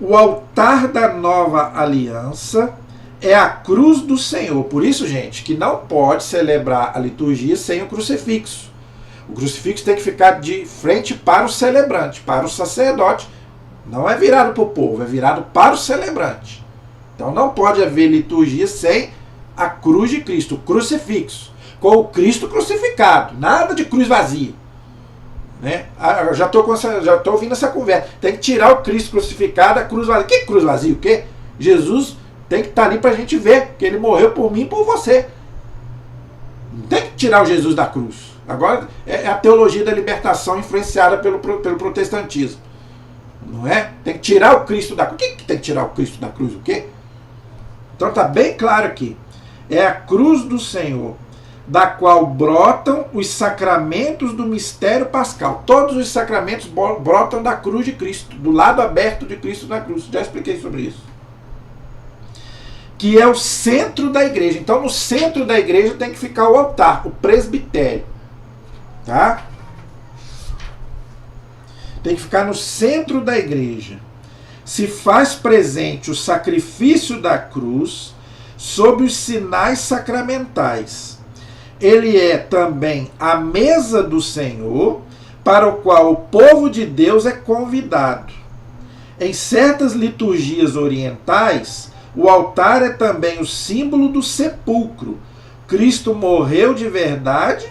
O altar da nova aliança é a cruz do Senhor. Por isso, gente, que não pode celebrar a liturgia sem o crucifixo. O crucifixo tem que ficar de frente para o celebrante, para o sacerdote. Não é virado para o povo, é virado para o celebrante. Então não pode haver liturgia sem a cruz de Cristo, o crucifixo, com o Cristo crucificado. Nada de cruz vazia. Né? Eu já estou ouvindo essa conversa. Tem que tirar o Cristo crucificado, a cruz vazia. Que cruz vazia? O quê? Jesus tem que estar ali para a gente ver que ele morreu por mim e por você. Não tem que tirar o Jesus da cruz. Agora é a teologia da libertação influenciada pelo protestantismo. Não é? Tem que tirar o Cristo da cruz. O que tem que tirar o Cristo da cruz? O quê? Então está bem claro aqui. É a cruz do Senhor, da qual brotam os sacramentos do mistério pascal. Todos os sacramentos brotam da cruz de Cristo, do lado aberto de Cristo na cruz. Já expliquei sobre isso. Que é o centro da igreja. Então, no centro da igreja tem que ficar o altar, o presbitério. Tá? Tem que ficar no centro da igreja. Se faz presente o sacrifício da cruz sob os sinais sacramentais. Ele é também a mesa do Senhor, para o qual o povo de Deus é convidado. Em certas liturgias orientais, o altar é também o símbolo do sepulcro. Cristo morreu de verdade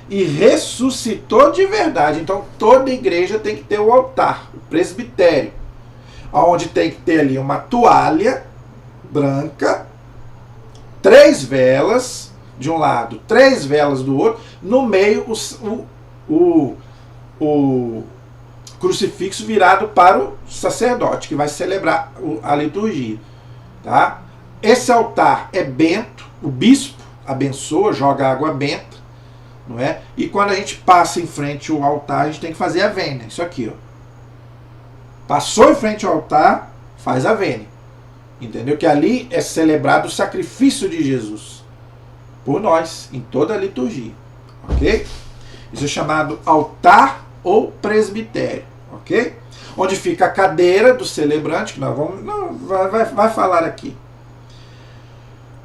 e ressuscitou de verdade. Então toda igreja tem que ter o altar, o presbitério, onde tem que ter ali uma toalha branca, 3 velas de um lado, 3 velas do outro, no meio o crucifixo virado para o sacerdote, que vai celebrar a liturgia. Tá? Esse altar é bento, o bispo abençoa, joga água benta, não é? E quando a gente passa em frente ao altar, a gente tem que fazer a vênia, isso aqui, ó. Passou em frente ao altar, faz a vênia. Entendeu? Que ali é celebrado o sacrifício de Jesus por nós, em toda a liturgia. Ok? Isso é chamado altar ou presbitério. Ok? Onde fica a cadeira do celebrante, que nós vamos... vai falar aqui.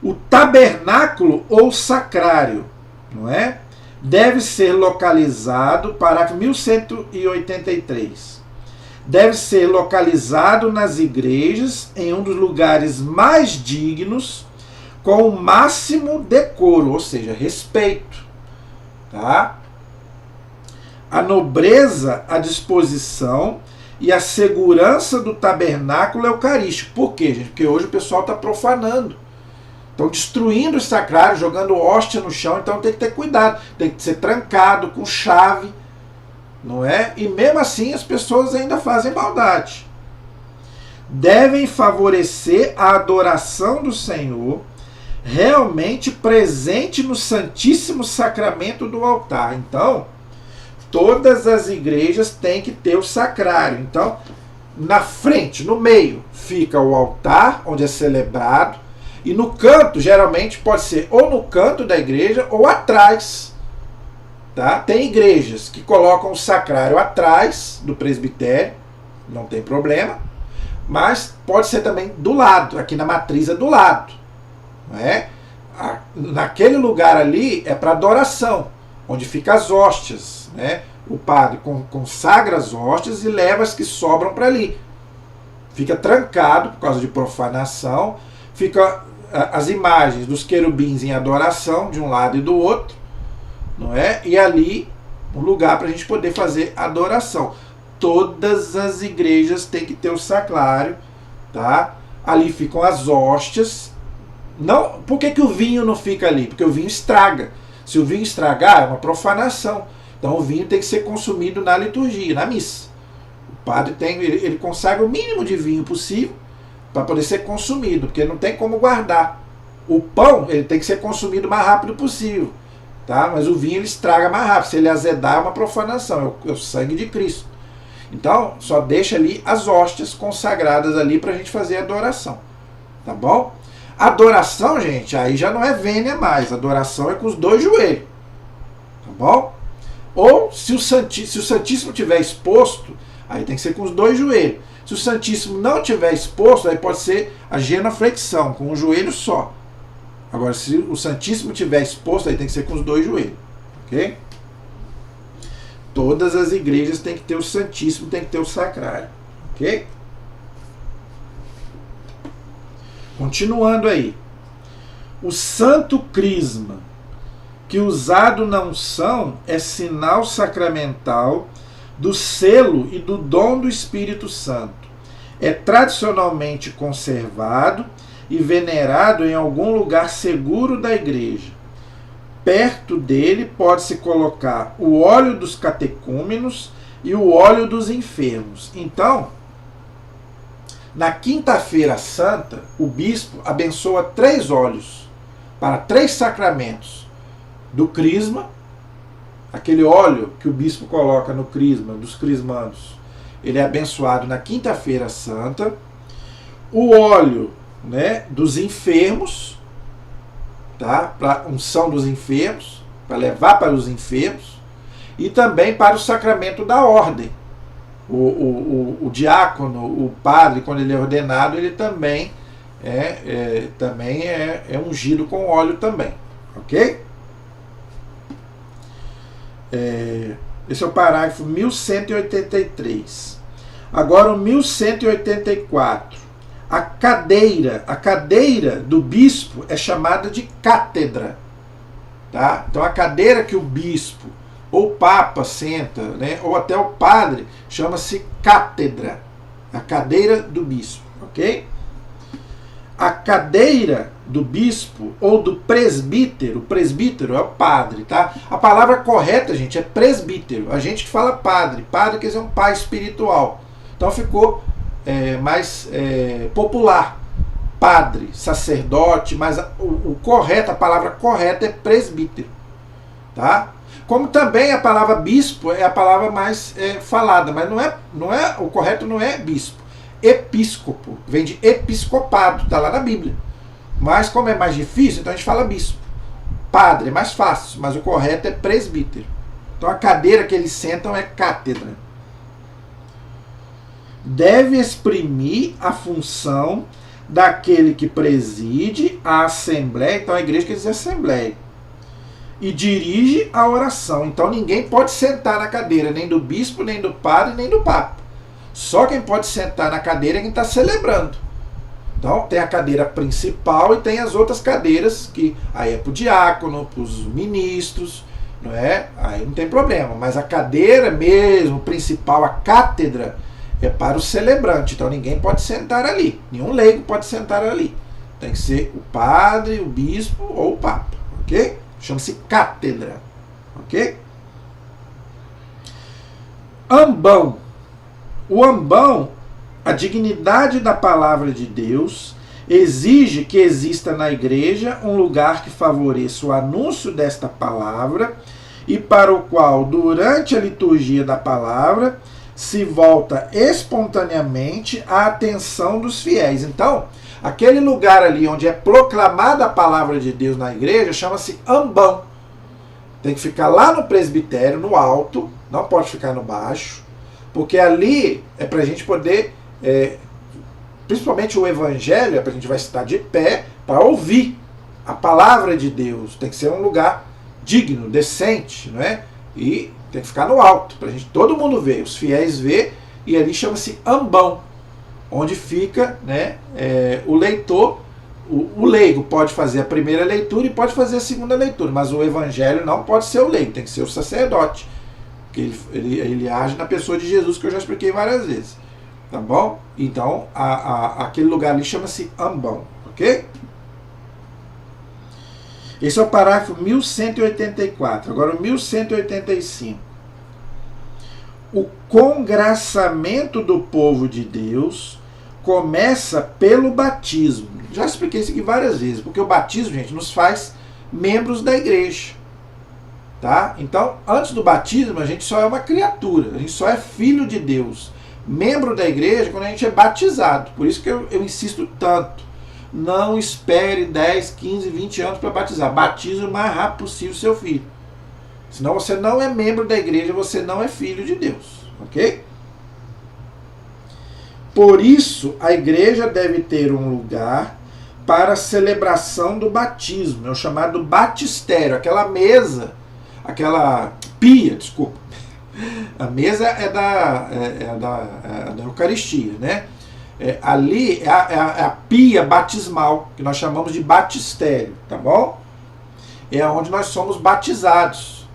O tabernáculo ou sacrário, não é? Deve ser localizado, parágrafo 1183. Deve ser localizado nas igrejas, em um dos lugares mais dignos, com o máximo decoro, ou seja, respeito. Tá? A nobreza, a disposição e a segurança do tabernáculo eucarístico. Por quê, gente? Porque hoje o pessoal está profanando. Estão destruindo os sacrários, jogando hóstia no chão, então tem que ter cuidado. Tem que ser trancado com chave. Não é? E mesmo assim as pessoas ainda fazem maldade. Devem favorecer a adoração do Senhor, realmente presente no Santíssimo Sacramento do altar. Então, todas as igrejas têm que ter o sacrário. Então, na frente, no meio, fica o altar, onde é celebrado, e no canto, geralmente, pode ser ou no canto da igreja ou atrás. Tá? Tem igrejas que colocam o sacrário atrás do presbitério, não tem problema, mas pode ser também do lado, aqui na matriz é do lado. Não é? Naquele lugar ali é para adoração, onde ficam as hóstias. Né? O padre consagra as hóstias e leva as que sobram para ali. Fica trancado por causa de profanação, fica as imagens dos querubins em adoração de um lado e do outro, não é? E ali um lugar para a gente poder fazer adoração. Todas as igrejas têm que ter o sacrário, tá? Ali ficam as hóstias. Não, por que o vinho não fica ali? Porque o vinho estraga. Se o vinho estragar, é uma profanação. Então o vinho tem que ser consumido na liturgia, na missa. O padre ele consagra o mínimo de vinho possível para poder ser consumido, porque não tem como guardar. O pão ele tem que ser consumido o mais rápido possível, tá? Mas o vinho ele estraga mais rápido. Se ele azedar, é uma profanação, é o sangue de Cristo. Então, só deixa ali as hóstias consagradas ali para a gente fazer a adoração. Tá bom? Adoração, gente, aí já não é vênia mais. Adoração é com os dois joelhos. Tá bom? Ou, se o Santíssimo estiver exposto, aí tem que ser com os dois joelhos. Se o Santíssimo não estiver exposto, aí pode ser a genuflexão, com um joelho só. Agora, se o Santíssimo estiver exposto, aí tem que ser com os dois joelhos. Ok? Todas as igrejas têm que ter o Santíssimo, tem que ter o Sacrário. Ok? Continuando aí. O Santo Crisma, que usado na unção é sinal sacramental do selo e do dom do Espírito Santo. É tradicionalmente conservado e venerado em algum lugar seguro da igreja. Perto dele pode-se colocar o óleo dos catecúmenos e o óleo dos enfermos. Então, na quinta-feira santa, o bispo abençoa 3 óleos para 3 sacramentos do crisma. Aquele óleo que o bispo coloca no crisma, dos crismandos, ele é abençoado na quinta-feira santa. O óleo, né, dos enfermos, tá? Para unção dos enfermos, para levar para os enfermos, e também para o sacramento da ordem. O diácono, o padre, quando ele é ordenado, ele também é ungido com óleo também. Ok? Esse é o parágrafo 1183. Agora o 1184. A cadeira do bispo é chamada de cátedra. Tá? Então a cadeira que o bispo ou o papa senta, né, ou até o padre, chama-se cátedra. A cadeira do bispo. Ok? A cadeira do bispo ou do presbítero, o presbítero é o padre, tá? A palavra correta, gente, é presbítero. A gente que fala padre, padre quer dizer um pai espiritual. Então ficou mais popular. Padre, sacerdote, mas o correto, a palavra correta é presbítero, tá? Como também a palavra bispo é a palavra mais falada, mas não é o correto não é bispo. Episcopo, vem de episcopado, está lá na Bíblia. Mas como é mais difícil, então a gente fala bispo. Padre é mais fácil, mas o correto é presbítero. Então a cadeira que eles sentam é cátedra. Deve exprimir a função daquele que preside a assembleia. Então a igreja quer dizer assembleia. E dirige a oração. Então ninguém pode sentar na cadeira, nem do bispo, nem do padre, nem do papa. Só quem pode sentar na cadeira é quem está celebrando. Então tem a cadeira principal e tem as outras cadeiras que aí é para o diácono, para os ministros, não é? Aí não tem problema. Mas a cadeira mesmo, principal, a cátedra, é para o celebrante. Então ninguém pode sentar ali. Nenhum leigo pode sentar ali. Tem que ser o padre, o bispo ou o papa. Ok? Chama-se cátedra. Ok? Ambão. O ambão, a dignidade da palavra de Deus, exige que exista na igreja um lugar que favoreça o anúncio desta palavra e para o qual, durante a liturgia da palavra, se volta espontaneamente à atenção dos fiéis. Então, aquele lugar ali onde é proclamada a palavra de Deus na igreja chama-se ambão. Tem que ficar lá no presbitério, no alto, não pode ficar no baixo, porque ali é para a gente poder, principalmente o evangelho, é para a gente vai estar de pé para ouvir a palavra de Deus. Tem que ser um lugar digno, decente, não é? E tem que ficar no alto, para a gente, todo mundo ver, os fiéis ver, e ali chama-se ambão, onde fica, né, o leitor, o leigo pode fazer a primeira leitura e pode fazer a segunda leitura, mas o evangelho não pode ser o leigo, tem que ser o sacerdote, porque ele age na pessoa de Jesus, que eu já expliquei várias vezes, tá bom? Então, aquele lugar ali chama-se ambão, ok? Esse é o parágrafo 1184. Agora o 1185. O congraçamento do povo de Deus começa pelo batismo. Já expliquei isso aqui várias vezes, porque o batismo, gente, nos faz membros da igreja. Tá? Então, antes do batismo, a gente só é uma criatura, a gente só é filho de Deus. Membro da igreja quando a gente é batizado. Por isso que eu insisto tanto. Não espere 10, 15, 20 anos para batizar. Batize o mais rápido possível seu filho. Senão você não é membro da igreja, você não é filho de Deus. Ok? Por isso, a igreja deve ter um lugar para a celebração do batismo. É o chamado batistério. Aquela mesa, aquela pia, desculpa. A mesa é da Eucaristia, né? Ali é a pia batismal, que nós chamamos de batistério, tá bom? É onde nós somos batizados.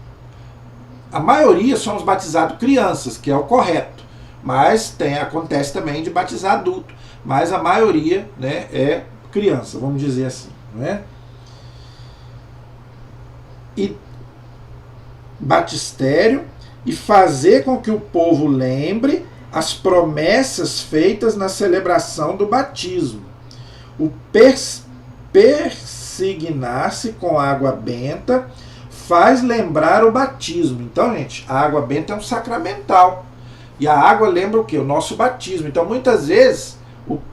A maioria somos batizados crianças, que é o correto, mas acontece também de batizar adulto, mas a maioria, né, é criança, vamos dizer assim, não é? E batistério, e fazer com que o povo lembre as promessas feitas na celebração do batismo. O persignar-se com água benta faz lembrar o batismo. Então, gente, a água benta é um sacramental. E a água lembra o quê? O nosso batismo. Então, muitas vezes,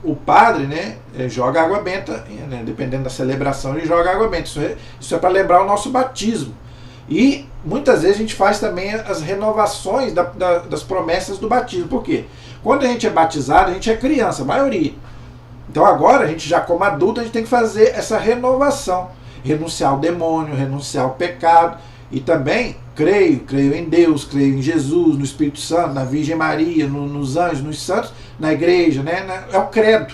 o padre, né, joga água benta, né, dependendo da celebração, ele joga água benta. Isso é para lembrar o nosso batismo. E muitas vezes a gente faz também as renovações das promessas do batismo. Por quê? Quando a gente é batizado, a gente é criança, a maioria. Então agora, a gente já como adulto, a gente tem que fazer essa renovação. Renunciar ao demônio, renunciar ao pecado. E também creio em Deus, creio em Jesus, no Espírito Santo, na Virgem Maria, nos anjos, nos santos, na igreja, né? É o credo.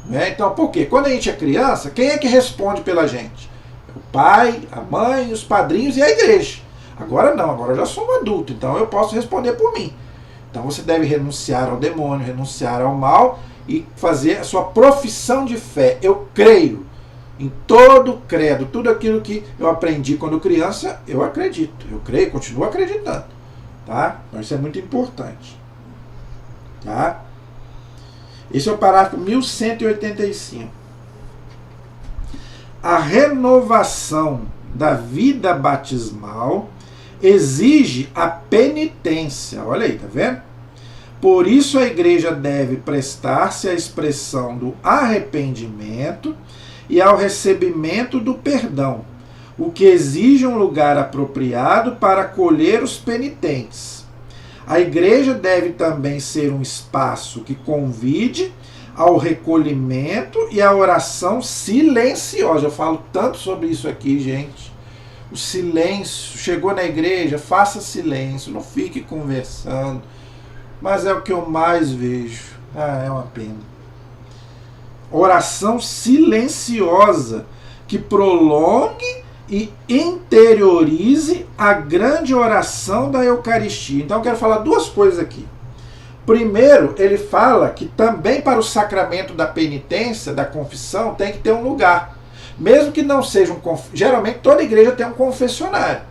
Né? Então, por quê? Quando a gente é criança, quem é que responde pela gente? O pai, a mãe, os padrinhos e a igreja. Agora não, agora eu já sou um adulto, então eu posso responder por mim. Então você deve renunciar ao demônio, renunciar ao mal e fazer a sua profissão de fé. Eu creio em todo credo, tudo aquilo que eu aprendi quando criança, eu acredito. Eu creio, continuo acreditando. Tá? Então isso é muito importante. Tá? Esse é o parágrafo 1185. A renovação da vida batismal exige a penitência. Olha aí, tá vendo? Por isso a igreja deve prestar-se à expressão do arrependimento e ao recebimento do perdão, o que exige um lugar apropriado para acolher os penitentes. A igreja deve também ser um espaço que convide ao recolhimento e à oração silenciosa. Eu falo tanto sobre isso aqui, gente. O silêncio. Chegou na igreja, faça silêncio, não fique conversando. Mas é o que eu mais vejo. É uma pena. Oração silenciosa que prolongue e interiorize a grande oração da Eucaristia. Então eu quero falar duas coisas aqui. Primeiro, ele fala que também para o sacramento da penitência, da confissão, tem que ter um lugar. Mesmo que não seja um... Geralmente toda igreja tem um confessionário.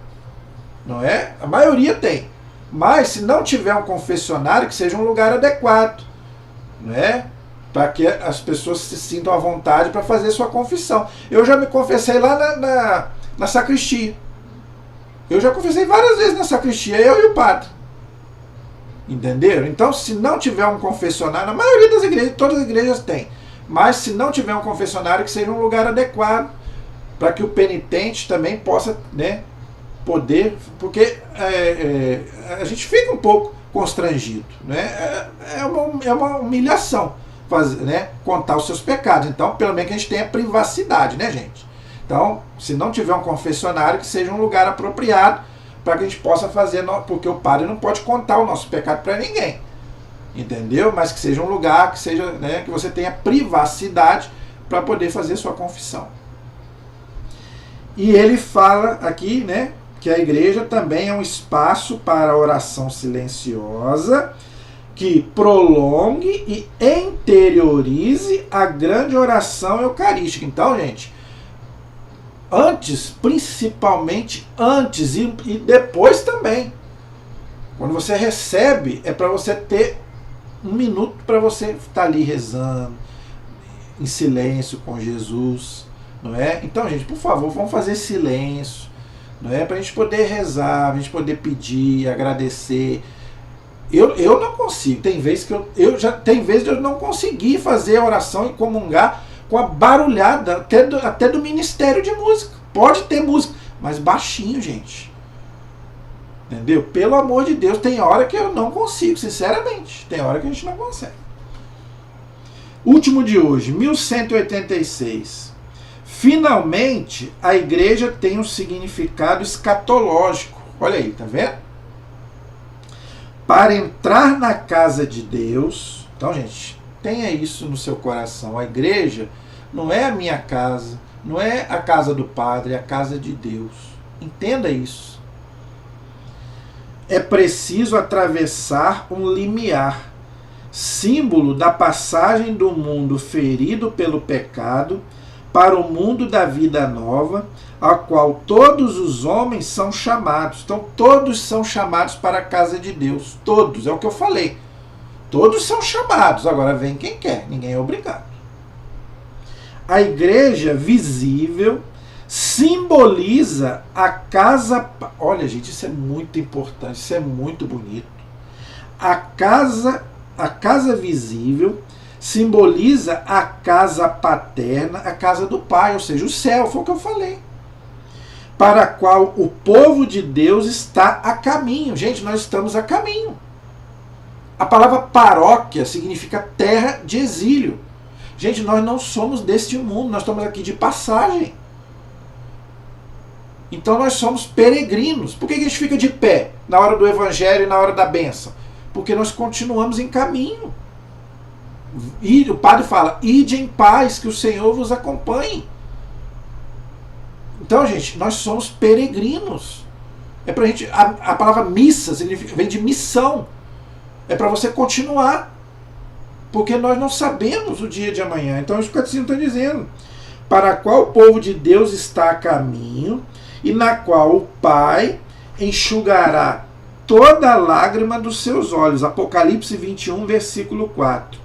Não é? A maioria tem. Mas se não tiver um confessionário, que seja um lugar adequado. Não é? Para que as pessoas se sintam à vontade para fazer sua confissão. Eu já me confessei lá na sacristia. Eu já confessei várias vezes na sacristia, eu e o padre. Entenderam? Então, se não tiver um confessionário, na maioria das igrejas, todas as igrejas têm, mas se não tiver um confessionário, que seja um lugar adequado, para que o penitente também possa, né, poder, porque a gente fica um pouco constrangido, né? É uma humilhação fazer, né, contar os seus pecados. Então, pelo menos que a gente tenha privacidade, né, gente? Então, se não tiver um confessionário, que seja um lugar apropriado para que a gente possa fazer, porque o padre não pode contar o nosso pecado para ninguém, entendeu? Mas que seja um lugar, que seja, né, que você tenha privacidade para poder fazer sua confissão. E ele fala aqui, né, que a igreja também é um espaço para a oração silenciosa, que prolongue e interiorize a grande oração eucarística. Então, gente, antes, principalmente antes e depois também. Quando você recebe, é para você ter um minuto para você estar ali rezando, em silêncio com Jesus, não é? Então, gente, por favor, vamos fazer silêncio, não é? Para a gente poder rezar, a gente poder pedir, agradecer. Eu não consigo, tem vezes que tem vezes eu não consegui fazer a oração e comungar com a barulhada até do Ministério de Música. Pode ter música, mas baixinho, gente. Entendeu? Pelo amor de Deus, tem hora que eu não consigo, sinceramente. Tem hora que a gente não consegue. Último de hoje, 1186. Finalmente, a igreja tem um significado escatológico. Olha aí, tá vendo? Para entrar na casa de Deus. Então, gente, tenha isso no seu coração. A igreja não é a minha casa, não é a casa do Padre, é a casa de Deus. Entenda isso. É preciso atravessar um limiar, símbolo da passagem do mundo ferido pelo pecado para o mundo da vida nova, a qual todos os homens são chamados. Então, todos são chamados para a casa de Deus. Todos, é o que eu falei. Todos são chamados, agora vem quem quer, ninguém é obrigado. A igreja visível simboliza a casa... Olha, gente, isso é muito importante, isso é muito bonito. A casa visível simboliza a casa paterna, a casa do Pai, ou seja, o céu, foi o que eu falei. Para a qual o povo de Deus está a caminho. Gente, nós estamos a caminho. A palavra paróquia significa terra de exílio. Gente, nós não somos deste mundo, nós estamos aqui de passagem. Então nós somos peregrinos. Por que a gente fica de pé na hora do evangelho e na hora da bênção? Porque nós continuamos em caminho. E o padre fala, ide em paz, que o Senhor vos acompanhe. Então, gente, nós somos peregrinos. É pra gente, a palavra missa vem de missão. É para você continuar. Porque nós não sabemos o dia de amanhã. Então, isso que o catecismo está dizendo. Para a qual o povo de Deus está a caminho, e na qual o Pai enxugará toda lágrima dos seus olhos. Apocalipse 21, versículo 4.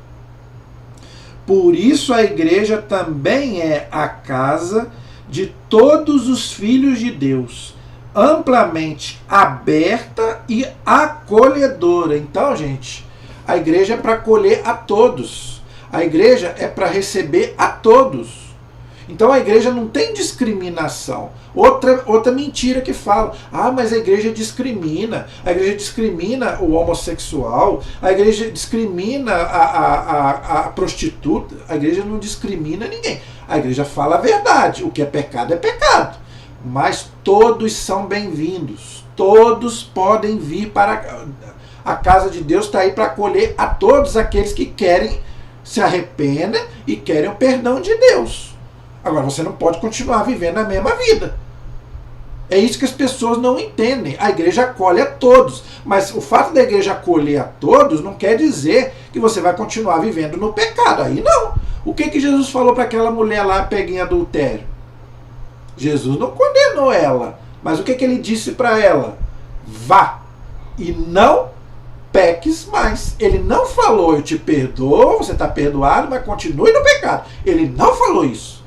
Por isso a igreja também é a casa de todos os filhos de Deus, amplamente aberta e acolhedora. Então, gente, a igreja é para acolher a todos. A igreja é para receber a todos. Então a igreja não tem discriminação. Outra mentira que fala, mas a igreja discrimina. A igreja discrimina o homossexual. A igreja discrimina a prostituta. A igreja não discrimina ninguém. A igreja fala a verdade. O que é pecado é pecado. Mas todos são bem-vindos. Todos podem vir para... A casa de Deus está aí para acolher a todos aqueles que querem, se arrependem e querem o perdão de Deus. Agora, você não pode continuar vivendo a mesma vida. É isso que as pessoas não entendem. A igreja acolhe a todos. Mas o fato da igreja acolher a todos não quer dizer que você vai continuar vivendo no pecado. Aí não. O que Jesus falou para aquela mulher lá pega em adultério? Jesus não condenou ela. Mas o que ele disse para ela? Vá e não peques mais. Ele não falou, eu te perdoo, você está perdoado, mas continue no pecado. Ele não falou isso.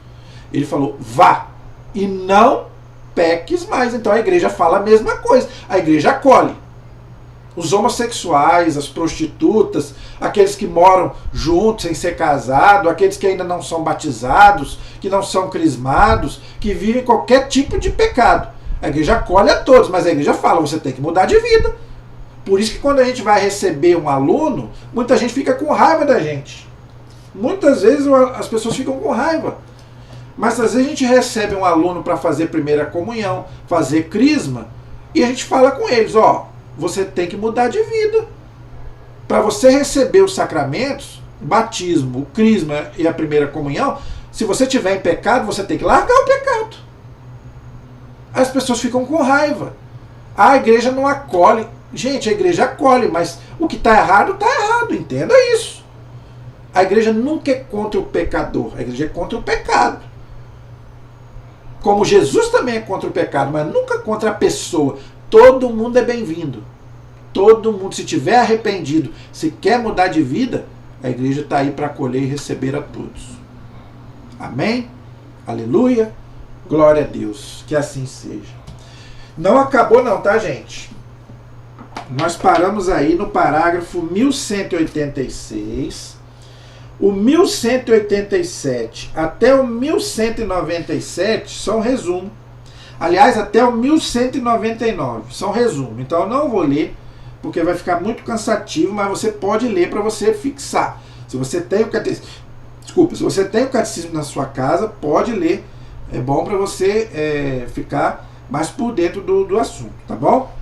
Ele falou, vá e não peques mais. Então a igreja fala a mesma coisa. A igreja acolhe. Os homossexuais, as prostitutas, aqueles que moram juntos sem ser casados, aqueles que ainda não são batizados, que não são crismados, que vivem qualquer tipo de pecado. A igreja acolhe a todos, mas a igreja fala, você tem que mudar de vida. Por isso que quando a gente vai receber um aluno, muita gente fica com raiva da gente. Muitas vezes as pessoas ficam com raiva. Mas às vezes a gente recebe um aluno para fazer primeira comunhão, fazer crisma, e a gente fala com eles, ó, você tem que mudar de vida. Para você receber os sacramentos, o batismo, o crisma e a primeira comunhão, se você tiver em pecado, você tem que largar o pecado. As pessoas ficam com raiva. A igreja não acolhe. Gente, a igreja acolhe, mas o que está errado, entenda isso. A igreja nunca é contra o pecador, a igreja é contra o pecado. Como Jesus também é contra o pecado, mas nunca contra a pessoa. Todo mundo é bem-vindo. Todo mundo, se tiver arrependido, se quer mudar de vida, a igreja está aí para acolher e receber a todos. Amém? Aleluia. Glória a Deus. Que assim seja. Não acabou não, tá, gente? Nós paramos aí no parágrafo 1186. O 1187 até o 1197 são resumo. Aliás, até o 1199 são resumo. Então eu não vou ler, porque vai ficar muito cansativo, mas você pode ler para você fixar. Se você tem o catecismo, se você tem o catecismo na sua casa, pode ler. É bom para você ficar mais por dentro do assunto, tá bom?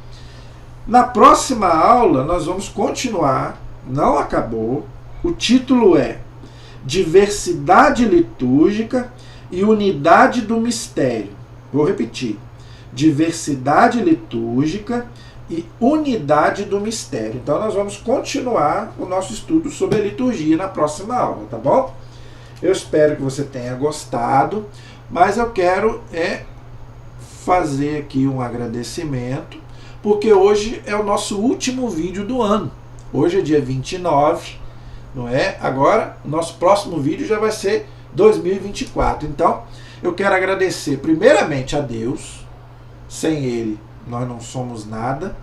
Na próxima aula nós vamos continuar, não acabou. O título é Diversidade litúrgica e unidade do mistério. Vou repetir. Diversidade litúrgica e unidade do mistério. Então nós vamos continuar o nosso estudo sobre a liturgia na próxima aula, tá bom? Eu espero que você tenha gostado, mas eu quero fazer aqui um agradecimento, porque hoje é o nosso último vídeo do ano. Hoje é dia 29, não é? Agora, o nosso próximo vídeo já vai ser 2024. Então, eu quero agradecer primeiramente a Deus. Sem Ele, nós não somos nada,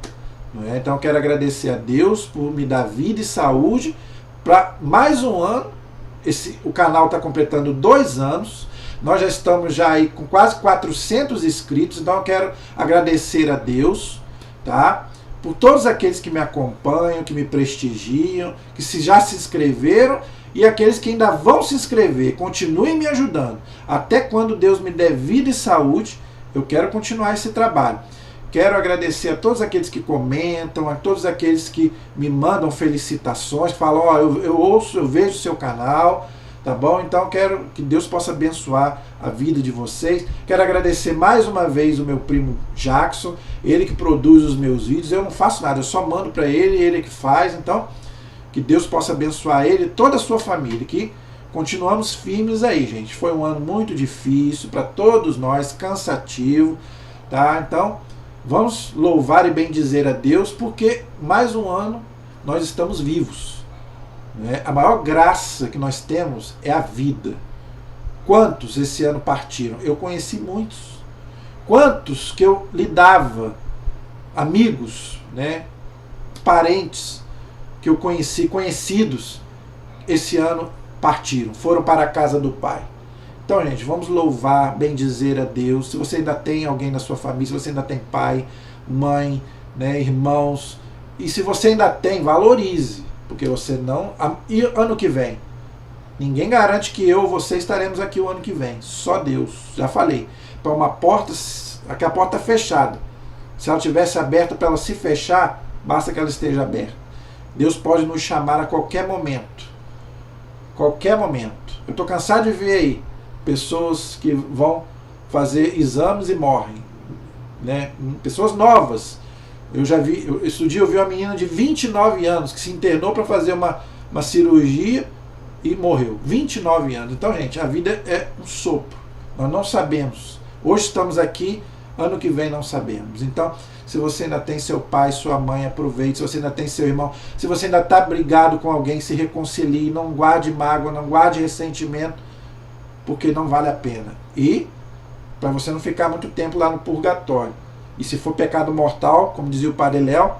não é? Então, eu quero agradecer a Deus por me dar vida e saúde para mais um ano. O canal está completando 2 anos. Nós já estamos aí com quase 400 inscritos. Então, eu quero agradecer a Deus, tá? Por todos aqueles que me acompanham, que me prestigiam, que já se inscreveram e aqueles que ainda vão se inscrever. Continuem me ajudando. Até quando Deus me der vida e saúde, eu quero continuar esse trabalho. Quero agradecer a todos aqueles que comentam, a todos aqueles que me mandam felicitações, falam, ó, eu ouço, eu vejo o seu canal, tá bom? Então quero que Deus possa abençoar a vida de vocês. Quero agradecer mais uma vez o meu primo Jackson, ele que produz os meus vídeos. Eu não faço nada, eu só mando para ele, ele que faz. Então, que Deus possa abençoar ele e toda a sua família, que continuamos firmes aí, gente. Foi um ano muito difícil para todos nós, cansativo, tá? Então, vamos louvar e bendizer a Deus, porque mais um ano nós estamos vivos, né? A maior graça que nós temos é a vida. Quantos esse ano partiram? Eu conheci muitos. Quantos que eu lidava, amigos, né? Parentes que eu conheci, conhecidos, esse ano partiram, foram para a casa do Pai. Então, gente, vamos louvar, bendizer a Deus. Se você ainda tem alguém na sua família, se você ainda tem pai, mãe, né, irmãos, e se você ainda tem, valorize, porque você não... E ano que vem? Ninguém garante que eu ou você estaremos aqui o ano que vem. Só Deus. Já falei. Para uma porta, aqui a porta fechada. Se ela tivesse aberta para ela se fechar, basta que ela esteja aberta. Deus pode nos chamar a qualquer momento. Qualquer momento. Eu estou cansado de ver aí pessoas que vão fazer exames e morrem, né? Pessoas novas. Eu já vi, esse dia eu vi uma menina de 29 anos que se internou para fazer uma cirurgia e morreu. 29 anos. Então, gente, a vida é um sopro. Nós não sabemos. Hoje estamos aqui, ano que vem não sabemos. Então, se você ainda tem seu pai, sua mãe, aproveite. Se você ainda tem seu irmão, se você ainda está brigado com alguém, se reconcilie. Não guarde mágoa, não guarde ressentimento, porque não vale a pena. E para você não ficar muito tempo lá no purgatório. E se for pecado mortal, como dizia o Padre Léo,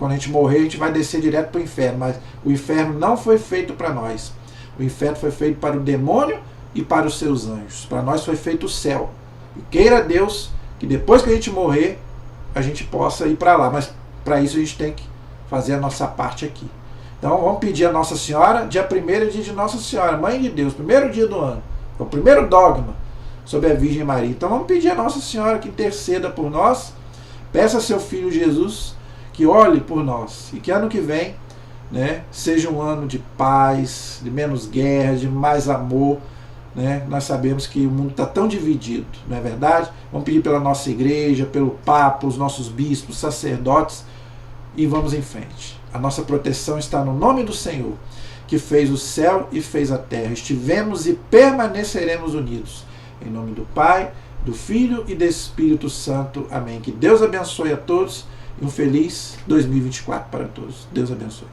quando a gente morrer, a gente vai descer direto para o inferno. Mas o inferno não foi feito para nós. O inferno foi feito para o demônio e para os seus anjos. Para nós foi feito o céu. E queira Deus que depois que a gente morrer, a gente possa ir para lá. Mas para isso a gente tem que fazer a nossa parte aqui. Então vamos pedir a Nossa Senhora. Dia 1º é dia de Nossa Senhora, Mãe de Deus, primeiro dia do ano. É o primeiro dogma sobre a Virgem Maria. Então vamos pedir a Nossa Senhora que interceda por nós. Peça a seu Filho Jesus que olhe por nós. E que ano que vem, né, seja um ano de paz, de menos guerra, de mais amor. Né? Nós sabemos que o mundo está tão dividido, não é verdade? Vamos pedir pela nossa igreja, pelo Papa, os nossos bispos, sacerdotes, e vamos em frente. A nossa proteção está no nome do Senhor, que fez o céu e fez a terra. Estivemos e permaneceremos unidos. Em nome do Pai, do Filho e do Espírito Santo. Amém. Que Deus abençoe a todos e um feliz 2024 para todos. Deus abençoe.